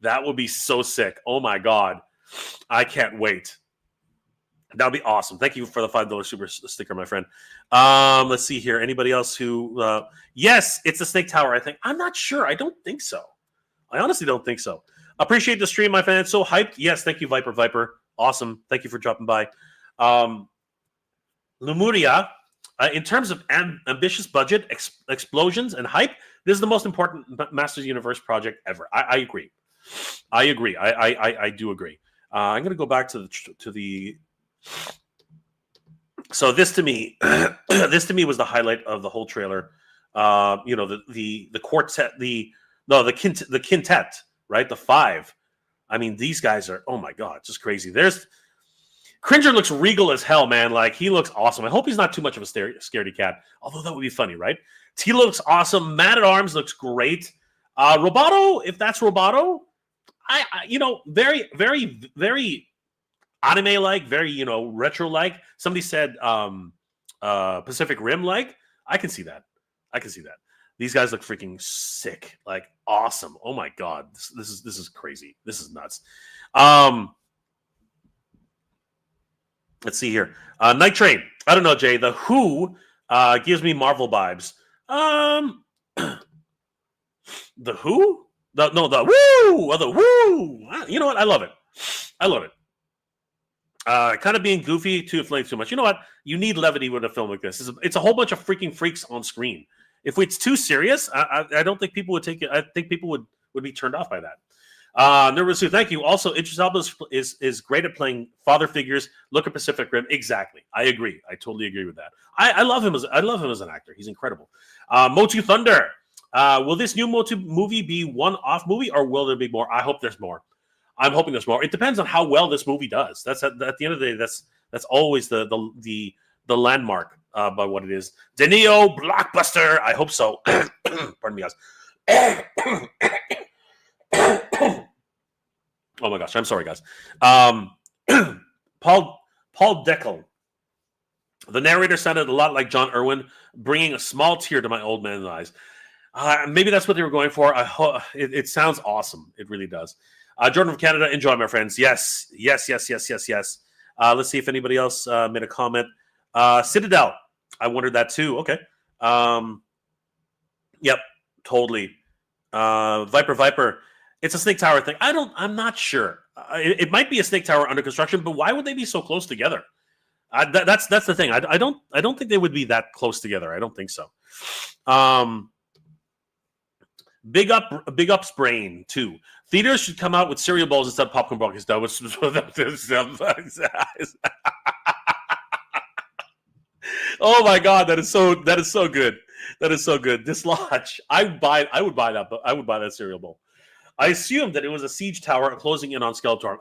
That will be so sick. Oh my god. I can't wait. That would be awesome. Thank you for the $5 super sticker, my friend. Let's see here. Anybody else who yes, it's a Snake Tower, I think. I'm not sure. I don't think so. I honestly don't think so. Appreciate the stream, my fan. It's so hyped. Yes, thank you, Viper. Awesome. Thank you for dropping by. Lemuria, in terms of ambitious budget, explosions, and hype, this is the most important Masters Universe project ever. I agree. I do agree. I'm going to go back to the. So this to me, was the highlight of the whole trailer. The quartet, the quintet. Right, the 5. I mean, these guys are, oh my god, just crazy. There's Cringer looks regal as hell, man. Like, he looks awesome. I hope he's not too much of a scaredy cat. Although that would be funny, right? T looks awesome. Man at Arms looks great. Roboto, if that's Roboto, I very, very, very anime-like, very retro-like. Somebody said Pacific Rim-like. I can see that. These guys look freaking sick, like awesome. Oh my god, this is crazy. This is nuts. Let's see here. Night Train. I don't know, Jay. The Who gives me Marvel vibes. The Who? The Woo! Or the Woo! You know what? I love it. Kind of being goofy to inflate too much. You know what? You need levity with a film like this. It's a whole bunch of freaking freaks on screen. If it's too serious, I don't think people would take it. I think people would be turned off by that. Nervous, thank you. Also, Idris Elba is great at playing father figures. Look at Pacific Rim. Exactly. I agree. I totally agree with that. I love him as an actor. He's incredible. Motu Thunder. Will this new Motu movie be one-off movie, or will there be more? I hope there's more. I'm hoping there's more. It depends on how well this movie does. That's at the end of the day. That's always the landmark by what it is. De Niro blockbuster. I hope so. Pardon me, guys. Oh my gosh, I'm sorry, guys. Paul Deckel. The narrator sounded a lot like John Irwin, bringing a small tear to my old man's eyes. Maybe that's what they were going for. I hope it sounds awesome. It really does. Jordan from Canada, enjoy, my friends. Yes. Let's see if anybody else made a comment. Citadel. I wondered that too. Okay. Yep. Totally. Viper. It's a Snake Tower thing. I'm not sure. It might be a Snake Tower under construction, but why would they be so close together? That's the thing. I don't think they would be that close together. I don't think so. Big ups brain too. Theaters should come out with cereal bowls instead of popcorn buckets. Oh my god, that is so good. That is so good. Dislodge. I would buy that. I would buy that cereal bowl. I assumed that it was a siege tower closing in on Skeletor.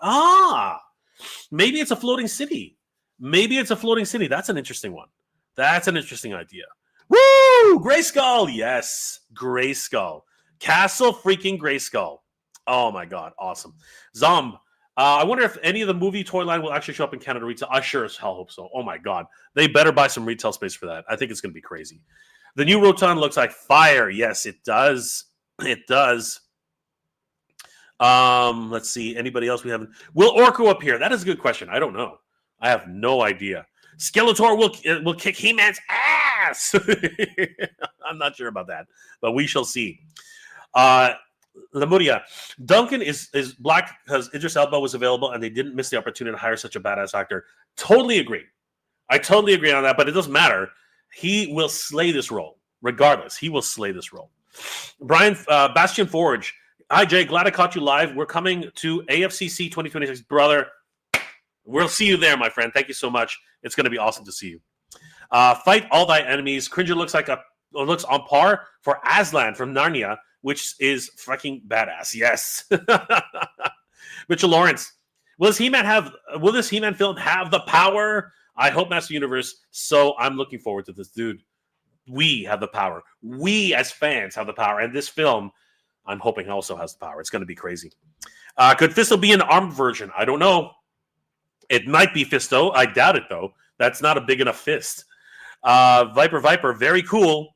Maybe it's a floating city. That's an interesting one. That's an interesting idea. Woo! Grayskull. Yes, Grayskull. Castle freaking Grayskull. Oh my god, awesome. Zomb. I wonder if any of the movie toy line will actually show up in Canada retail. I sure as hell hope so. Oh my god. They better buy some retail space for that. I think it's going to be crazy. The new Roton looks like fire. Yes, it does. It does. Let's see. Anybody else we haven't? Will Orko appear? That is a good question. I don't know. I have no idea. Skeletor will kick He-Man's ass. I'm not sure about that, but we shall see. Lemuria. Duncan is black because Idris Elba was available and they didn't miss the opportunity to hire such a badass actor. Totally agree. I totally agree on that, but it doesn't matter. He will slay this role. Regardless, he will slay this role. Brian Bastian Forge. Hi, Jay. Glad I caught you live. We're coming to AFCC 2026. Brother, we'll see you there, my friend. Thank you so much. It's going to be awesome to see you. Fight all thy enemies. Cringer looks on par for Aslan from Narnia, which is fucking badass. Yes. Mitchell Lawrence. Will this He-Man film have the power? I hope Master Universe. So I'm looking forward to this, dude. We have the power. We as fans have the power. And this film, I'm hoping also has the power. It's going to be crazy. Could Fisto be an armed version? I don't know. It might be Fisto. I doubt it, though. That's not a big enough fist. Viper, very cool.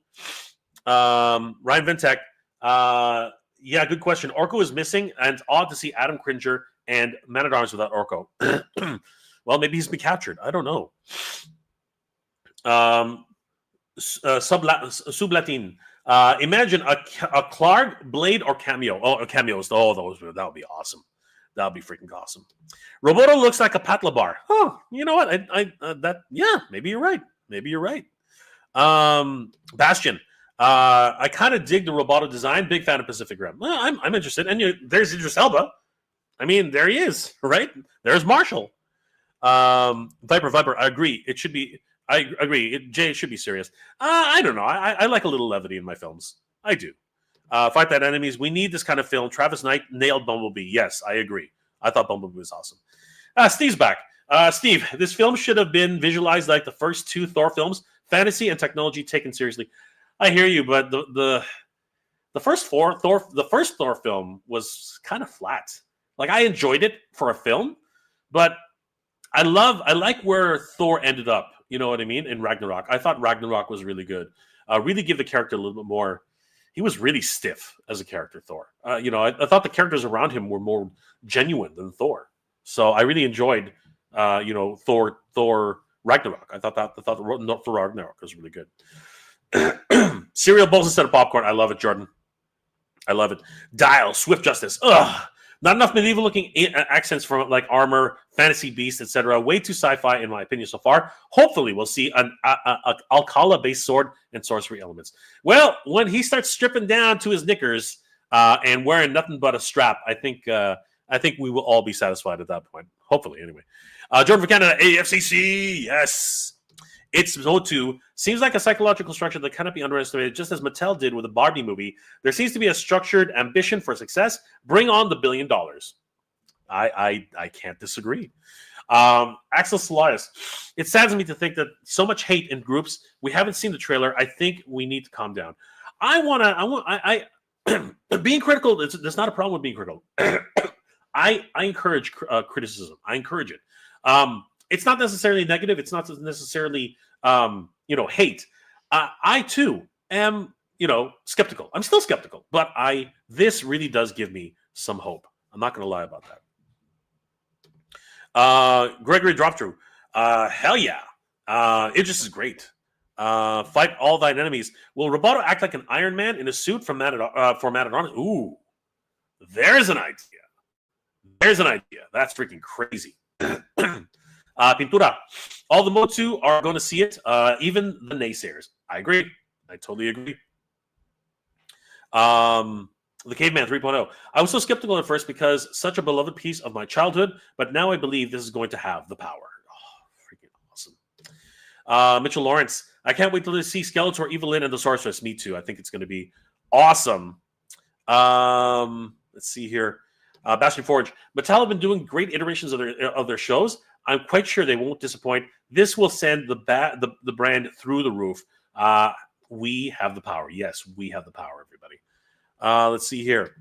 Ryan Vintek. Yeah, good question. Orko is missing, and it's odd to see Adam Cringer and Man-at-Arms without Orko. Well, maybe he's been captured. I don't know. Sublatin. Imagine a Clark, Blade, or Cameo. Oh, cameos. Oh, those. That would be awesome. That would be freaking awesome. Roboto looks like a Patlabar. Oh, you know what? Maybe you're right. Maybe you're right. Bastion. I kind of dig the Roboto design. Big fan of Pacific Rim. Well, I'm interested. And there's Idris Elba. I mean, there he is, right? There's Marshall. Viper. I agree. It should be. I agree. Jay, it should be serious. I don't know. I like a little levity in my films. I do. Fight that enemies. We need this kind of film. Travis Knight nailed Bumblebee. Yes, I agree. I thought Bumblebee was awesome. Steve's back. Steve, this film should have been visualized like the first two Thor films. Fantasy and technology taken seriously. I hear you, but the first Thor film was kind of flat. Like, I enjoyed it for a film, but I like where Thor ended up. You know what I mean? In Ragnarok. I thought Ragnarok was really good. Really give the character a little bit more. He was really stiff as a character, Thor. I thought the characters around him were more genuine than Thor. So I really enjoyed, Thor Ragnarok. I thought Thor Ragnarok was really good. Cereal bowls instead of popcorn. I love it, Jordan. I love it. Dial, Swift Justice. Ugh. Not enough medieval-looking accents from like armor, fantasy beast, etc. Way too sci-fi, in my opinion, so far. Hopefully, we'll see an Alcala-based sword and sorcery elements. Well, when he starts stripping down to his knickers and wearing nothing but a strap, I think we will all be satisfied at that point. Hopefully, anyway. Jordan for Canada, AFCC, yes. It's Motu. Seems like a psychological structure that cannot be underestimated, just as Mattel did with the Barbie movie. There seems to be a structured ambition for success. Bring on the $1 billion. I can't disagree. Axel Salias. It saddens me to think that so much hate in groups. We haven't seen the trailer. I think we need to calm down. Being critical, there's not a problem with being critical. I encourage criticism. I encourage it. It's not necessarily negative. It's not necessarily, hate. I too am, skeptical. I'm still skeptical, but this really does give me some hope. I'm not going to lie about that. Gregory Dropthrough. Hell yeah. Idris is great. Fight all thine enemies. Will Roboto act like an Iron Man in a suit for Man-at-Arms? Ooh, there's an idea. That's freaking crazy. Pintura. All the Motu are going to see it, even the naysayers. I agree. I totally agree. The Caveman 3.0. I was so skeptical at first because such a beloved piece of my childhood, but now I believe this is going to have the power. Oh, freaking awesome. Mitchell Lawrence. I can't wait to see Skeletor, Evelyn, and the Sorceress. Me too. I think it's going to be awesome. Let's see here. Bastion Forge. Mattel have been doing great iterations of their shows. I'm quite sure they won't disappoint. This will send the brand through the roof. We have the power. Yes, we have the power, everybody. Let's see here.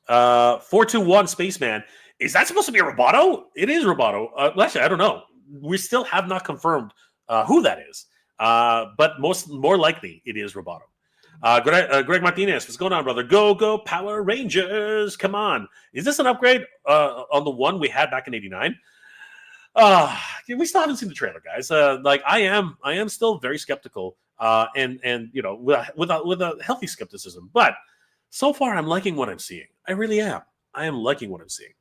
421 Spaceman. Is that supposed to be a Roboto? It is Roboto. Actually, I don't know. We still have not confirmed who that is. But more likely, it is Roboto. Greg Martinez, what's going on, brother? Go Power Rangers! Come on, is this an upgrade on the one we had back in '89? We still haven't seen the trailer, guys. I am still very skeptical, and with a healthy skepticism. But so far, I'm liking what I'm seeing. I really am. I am liking what I'm seeing.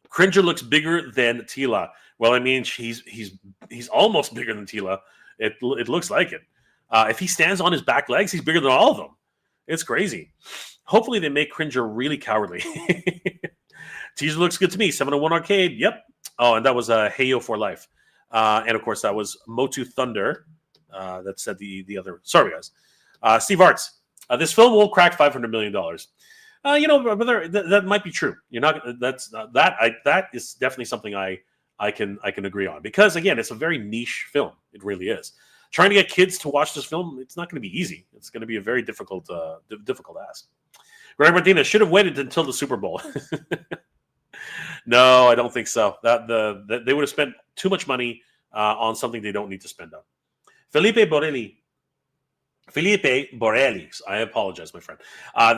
Cringer looks bigger than Tila. Well, I mean, he's almost bigger than Tila. It looks like it. If he stands on his back legs, he's bigger than all of them. It's crazy. Hopefully they make Cringer really cowardly. Teaser looks good to me. 701 Arcade. Yep. Oh, and that was Heyo for Life. And, of course, that was Motu Thunder. That said the other. Sorry, guys. Steve Arts. This film will crack $500 million. Brother, that might be true. You're not. That is definitely something I can agree on. Because, again, it's a very niche film. It really is. Trying to get kids to watch this film, it's not going to be easy. It's going to be a very difficult ask. Greg Martinez should have waited until the Super Bowl. No, I don't think so. They would have spent too much money on something they don't need to spend on. Felipe Borelli. I apologize, my friend.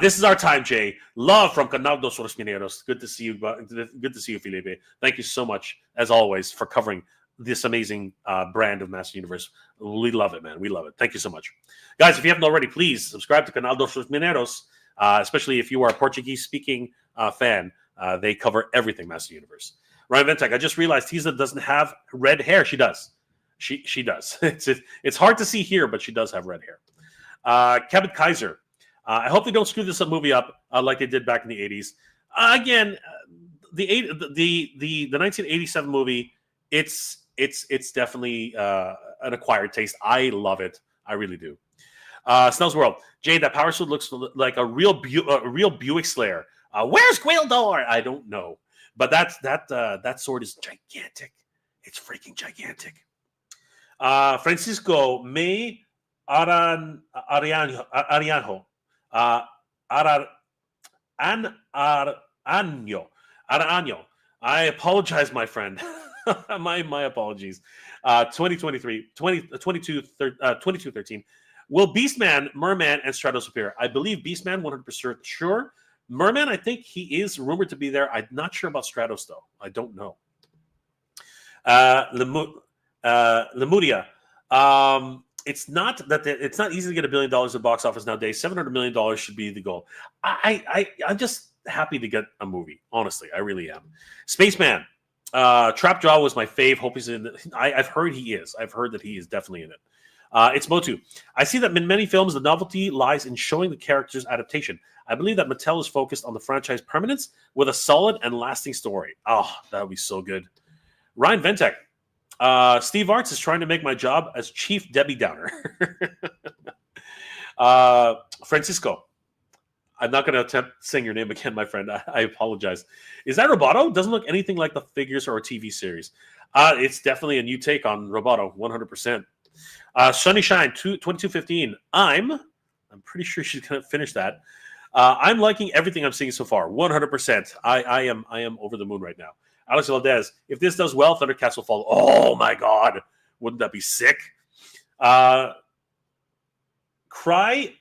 This is our time, Jay. Love from Canal dos Mineros. Good to see you. Good to see you, Felipe. Thank you so much, as always, for covering this amazing brand of Master Universe. We love it, man. We love it. Thank you so much. Guys, if you haven't already, please subscribe to Canal dos Mineros, especially if you are a Portuguese-speaking fan. They cover everything Master Universe. Ryan Ventek, I just realized TEASER doesn't have red hair. She does. She does. It's hard to see here, but she does have red hair. Kevin Kaiser. I hope they don't screw this movie up like they did back in the 80s. Again, the 1987 movie, it's definitely an acquired taste. I love it. I really do. Snell's World. Jay, that power suit looks like a real Buick Slayer. Where's Gwildor? I don't know. But that sword is gigantic. It's freaking gigantic. Francisco May Arianjo. Aranyo. I apologize, my friend. my apologies. 2213. Will Beastman, Merman, and Stratos appear? I believe Beastman 100% sure. Merman, I think he is rumored to be there. I'm not sure about Stratos, though. I don't know. Lemuria. It's not easy to get $1 billion at the box office nowadays. $700 million should be the goal. I'm just happy to get a movie. Honestly, I really am. Spaceman. Trapjaw was my fave. Hope he's in. I've heard he is. I've heard that he is definitely in it. It's Motu. I see that in many films, the novelty lies in showing the character's adaptation. I believe that Mattel is focused on the franchise permanence with a solid and lasting story. Oh, that would be so good. Ryan Ventek. Steve Arts is trying to make my job as Chief Debbie Downer. Francisco. I'm not going to attempt saying your name again, my friend. I apologize. Is that Roboto? Doesn't look anything like the figures or a TV series. It's definitely a new take on Roboto, 100%. Sunny Shine 2215. I'm pretty sure she's going to finish that. I'm liking everything I'm seeing so far. 100%. I am over the moon right now. Alex Valdez. If this does well, Thundercats will follow. Oh my God, wouldn't that be sick? Cryo Boy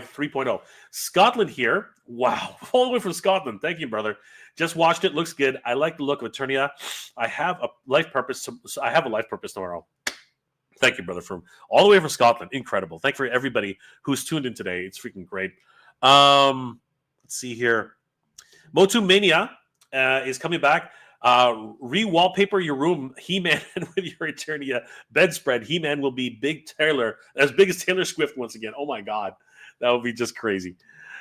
3.0. Scotland here. Wow, all the way from Scotland. Thank you, brother. Just watched it. Looks good. I like the look of Eternia. I have a life purpose. I have a life purpose tomorrow. Thank you, brother, from all the way from Scotland. Incredible. Thank you for everybody who's tuned in today. It's freaking great. Let's see here. Motu Mania is coming back. Re-wallpaper your room, He-Man, with your Eternia bedspread. He-Man will be as big as Taylor Swift once again. Oh my God, that would be just crazy.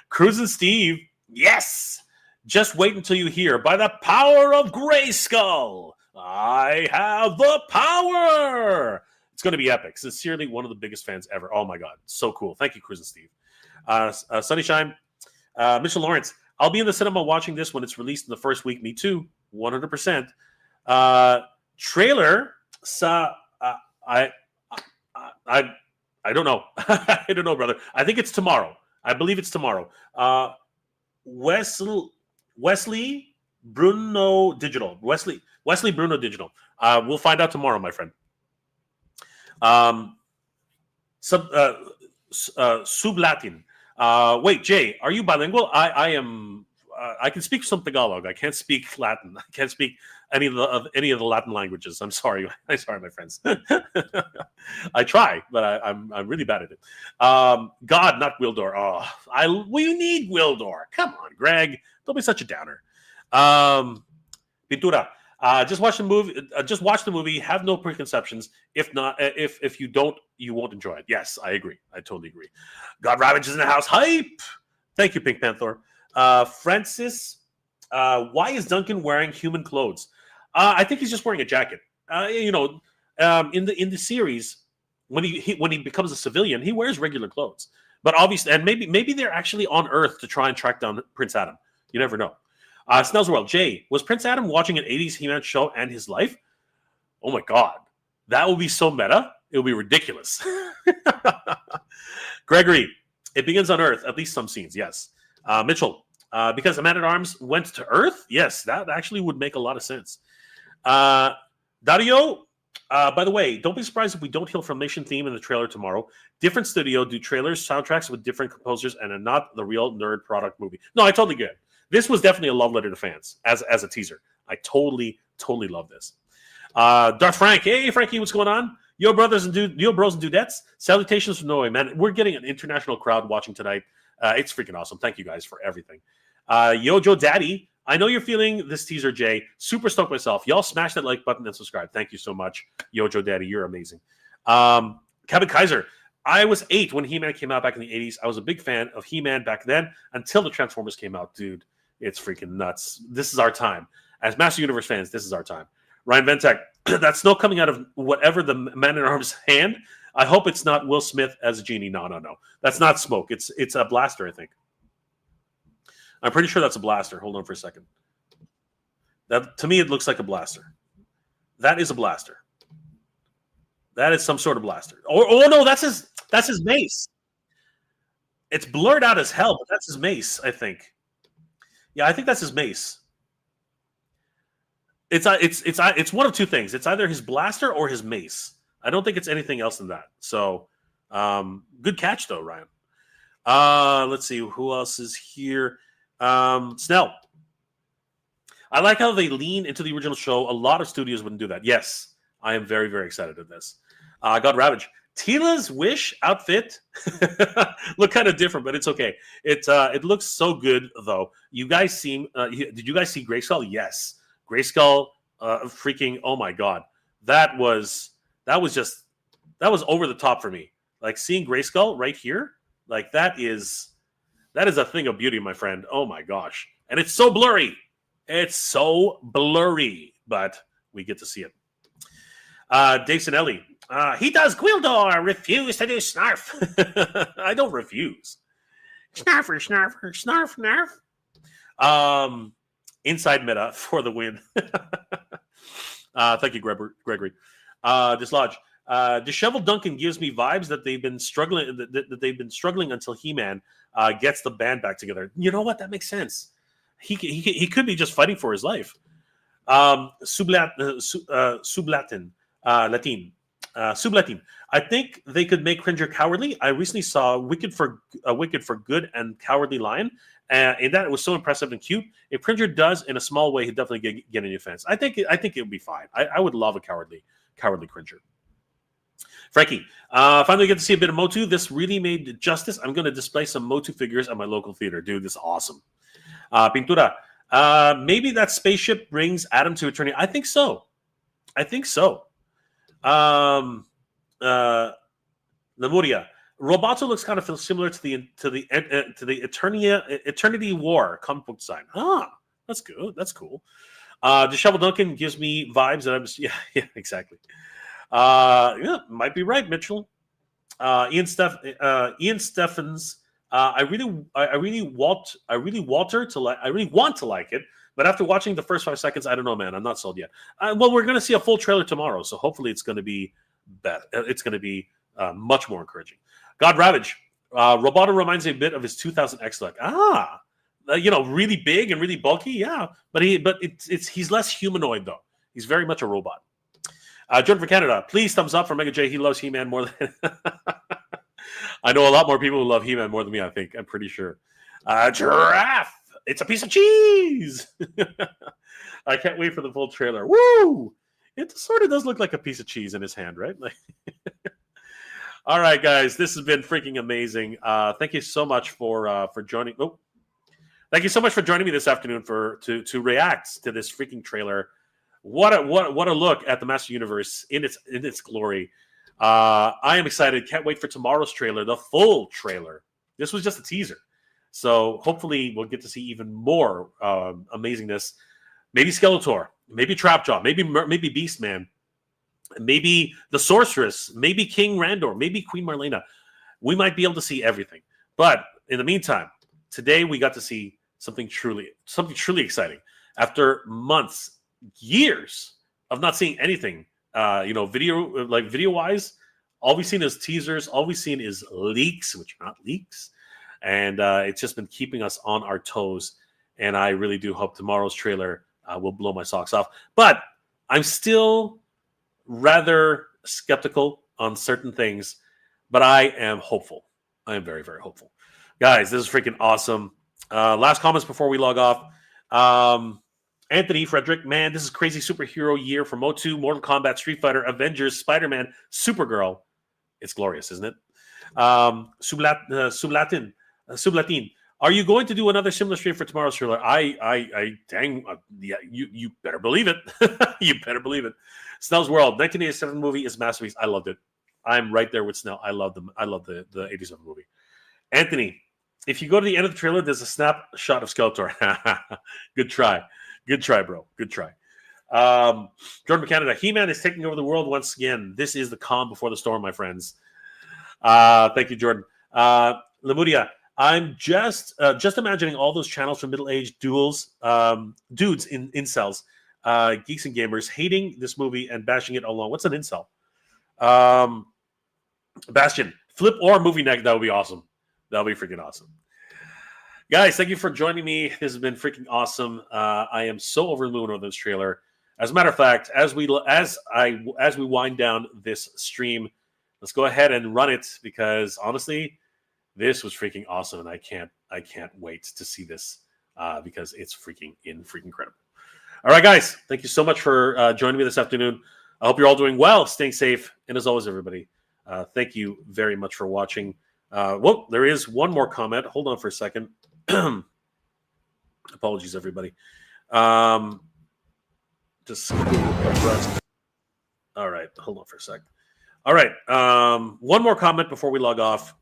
Cruz and Steve, yes. Just wait until you hear. By the power of Grayskull, I have the power. It's going to be epic. Sincerely, one of the biggest fans ever. Oh my God, so cool. Thank you, Cruz and Steve. Sunnyshine, Mitchell Lawrence. I'll be in the cinema watching this when it's released in the first week. Me too, 100%. Trailer. I don't know. I don't know, brother. I think it's tomorrow. I believe it's tomorrow. Wesley Bruno Digital. Wesley Bruno Digital. We'll find out tomorrow, my friend. Sub-Latin. Wait, Jay, are you bilingual? I am. I can speak some Tagalog. I can't speak Latin. I can't speak any of the Latin languages. I'm sorry. I'm sorry, my friends. I try, but I'm really bad at it. God, not Gwildor. Oh, we need Gwildor. Come on, Greg. Don't be such a downer. Pintura. Just watch the movie. Just watch the movie. Have no preconceptions. If not, if you don't, you won't enjoy it. Yes, I agree. I totally agree. God Ravage is in the house. Hype. Thank you, Pink Panther. Francis. Why is Duncan wearing human clothes? I think he's just wearing a jacket. In the series, when he becomes a civilian, he wears regular clothes. But obviously, and maybe they're actually on Earth to try and track down Prince Adam. You never know. Snell's World. Jay, was Prince Adam watching an 80s He-Man show and his life? Oh my God. That would be so meta. It would be ridiculous. Gregory, It begins on Earth, at least some scenes, yes. Mitchell, because a Man-at-Arms went to Earth? Yes, that actually would make a lot of sense. Dario, by the way, don't be surprised if we don't hear Filmation theme in the trailer tomorrow. Different studio do trailers, soundtracks with different composers, and are not the real nerd product movie. No, I totally get it. This was definitely a love letter to fans as a teaser. I totally love this. Darth Frank, hey Frankie, what's going on? Yo bros and dudettes, salutations from Norway, man. We're getting an international crowd watching tonight. It's freaking awesome. Thank you guys for everything. Yo Joe Daddy, I know you're feeling this teaser, Jay. Super stoked myself. Y'all smash that like button and subscribe. Thank you so much, Yo Joe Daddy. You're amazing. Kevin Kaiser, I was 8 when He-Man came out back in the 80s. I was a big fan of He-Man back then until the Transformers came out, dude. It's freaking nuts. This is our time. As Master Universe fans, this is our time. Ryan Ventek, that snow coming out of whatever the Man-at-Arms hand, I hope it's not Will Smith as a genie. No. That's not smoke. It's a blaster, I think. I'm pretty sure that's a blaster. Hold on for a second. That to me, it looks like a blaster. That is a blaster. That is some sort of blaster. Oh no, that's his mace. It's blurred out as hell, but that's his mace, I think. Yeah, I think that's his mace. It's one of two things. It's either his blaster or his mace. I don't think it's anything else than that. So, good catch though, Ryan. Let's see who else is here. Snell. I like how they lean into the original show. A lot of studios wouldn't do that. Yes, I am very, very excited at this. God Ravage. Tila's Wish outfit look kind of different, but it's okay. It looks so good though. You guys seem. Did you guys see Grayskull? Yes, Grayskull. Freaking! Oh my God, that was over the top for me. Like seeing Grayskull right here, like that is a thing of beauty, my friend. Oh my gosh, and it's so blurry. It's so blurry, but we get to see it. Dave Sinelli. He does Gwildor. Refuse to do Snarf. I don't refuse. Snarfer, snarfer, snarf, snarf. Inside meta for the win. Thank you, Gregory. Dislodge. Disheveled Duncan gives me vibes that they've been struggling. That they've been struggling until He-Man gets the band back together. You know what? That makes sense. He could be just fighting for his life. Sublatin. Latin. Sublatin. I think they could make Cringer cowardly. I recently saw Wicked for Good and Cowardly Lion, and that it was so impressive and cute. If Cringer does in a small way, he'd definitely get any offense. I think it would be fine. I would love a cowardly Cringer. Frankie, finally get to see a bit of Motu. This really made justice. I'm going to display some Motu figures at my local theater. Dude, this is awesome. Pintura. Maybe that spaceship brings Adam to Eternity. I think so. Lemuria. Roboto looks kind of similar to the Eternity War comic book design. That's good. That's cool. Disheveled Duncan gives me vibes that I'm just yeah, exactly. Might be right, Mitchell. Ian Steffens. I really want to like it, but after watching the first 5 seconds, I don't know, man. I'm not sold yet. Well, we're going to see a full trailer tomorrow, so hopefully it's going to be better. It's going to be much more encouraging. God Ravage. Roboto reminds me a bit of his 2000 X look. Really big and really bulky. Yeah, but he's less humanoid though. He's very much a robot. Jordan for Canada, please thumbs up for Mega J. He loves He-Man more than I know a lot more people who love He-Man more than me. I think I'm pretty sure. Giraffe. It's a piece of cheese. I can't wait for the full trailer. Woo! It sort of does look like a piece of cheese in his hand, right? All right, guys, this has been freaking amazing. Thank you so much for joining. Oh, thank you so much for joining me this afternoon to react to this freaking trailer. What a look at the Master Universe in its glory. I am excited. Can't wait for tomorrow's trailer, the full trailer. This was just a teaser. So hopefully we'll get to see even more amazingness. Maybe Skeletor, maybe Trapjaw, maybe Beastman, maybe the Sorceress, maybe King Randor, maybe Queen Marlena. We might be able to see everything. But in the meantime, today we got to see something truly exciting. After months, years of not seeing anything, video wise, all we've seen is teasers. All we've seen is leaks, which are not leaks. and it's just been keeping us on our toes. And I really do hope tomorrow's trailer will blow my socks off. But I'm still rather skeptical on certain things, but I am hopeful. I am very, very hopeful. Guys, this is freaking awesome. Last comments before we log off. Anthony Frederick, man, this is crazy superhero year for Motu, Mortal Kombat, Street Fighter, Avengers, Spider-Man, Supergirl. It's glorious, isn't it? Sublatin. Are you going to do another similar stream for tomorrow's trailer? Yeah, you better believe it. You better believe it. Snell's World, 1987 movie is a masterpiece. I loved it. I'm right there with Snell. I love them. I love the 87 movie. Anthony, if you go to the end of the trailer, there's a snapshot of Skeletor. Good try. Good try, bro. Good try. Jordan McCanada, He-Man is taking over the world once again. This is the calm before the storm, my friends. Thank you, Jordan. Lemudia, I'm just imagining all those channels from middle-aged dudes in incels, geeks and gamers, hating this movie and bashing it along. What's an incel? Bastion, flip or movie neck. That would be awesome. That would be freaking awesome. Guys, thank you for joining me. This has been freaking awesome. I am so over the moon over this trailer. As a matter of fact, as we wind down this stream, let's go ahead and run it because honestly, this was freaking awesome, and I can't wait to see this because it's freaking incredible. All right, guys, thank you so much for joining me this afternoon. I hope you're all doing well, staying safe, and as always, everybody, thank you very much for watching. Well, there is one more comment. Hold on for a second. Apologies, everybody. Just all right. Hold on for a sec. All right. One more comment before we log off.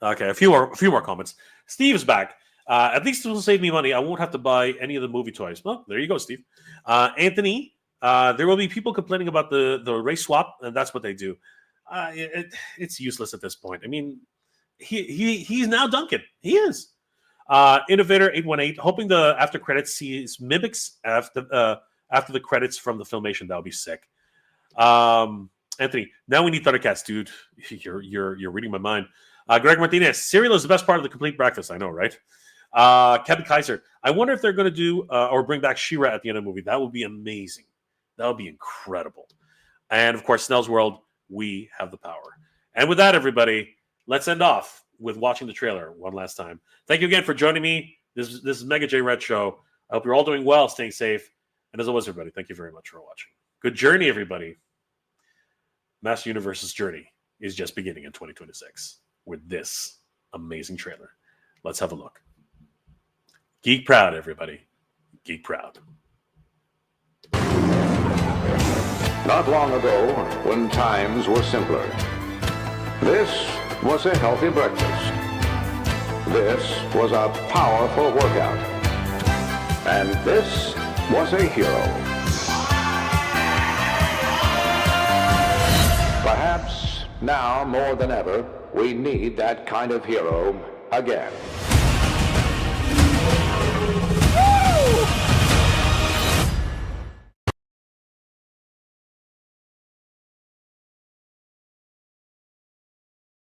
Okay, a few more comments. Steve is back. At least it will save me money. I won't have to buy any of the movie toys. Well, there you go, Steve. Anthony, there will be people complaining about the race swap, and that's what they do. It's useless at this point. I mean, he's now Duncan. He is. Innovator 818, hoping the after credits sees mimics after the credits from the filmation. That would be sick. Anthony, now we need Thundercats, dude. You're reading my mind. Greg Martinez, cereal is the best part of the complete breakfast. I know, right? Kevin Kaiser, I wonder if they're going to do or bring back She-Ra at the end of the movie. That would be amazing. That would be incredible. And of course, Snell's World, we have the power. And with that, everybody, let's end off with watching the trailer one last time. Thank you again for joining me. This is Mega J Red Show. I hope you're all doing well, staying safe. And as always, everybody, thank you very much for watching. Good journey, everybody. Master Universe's journey is just beginning in 2026 with this amazing trailer. Let's have a look. Geek proud, everybody. Geek proud. Not long ago, when times were simpler, this was a healthy breakfast. This was a powerful workout. And this was a hero. Perhaps now more than ever, we need that kind of hero again.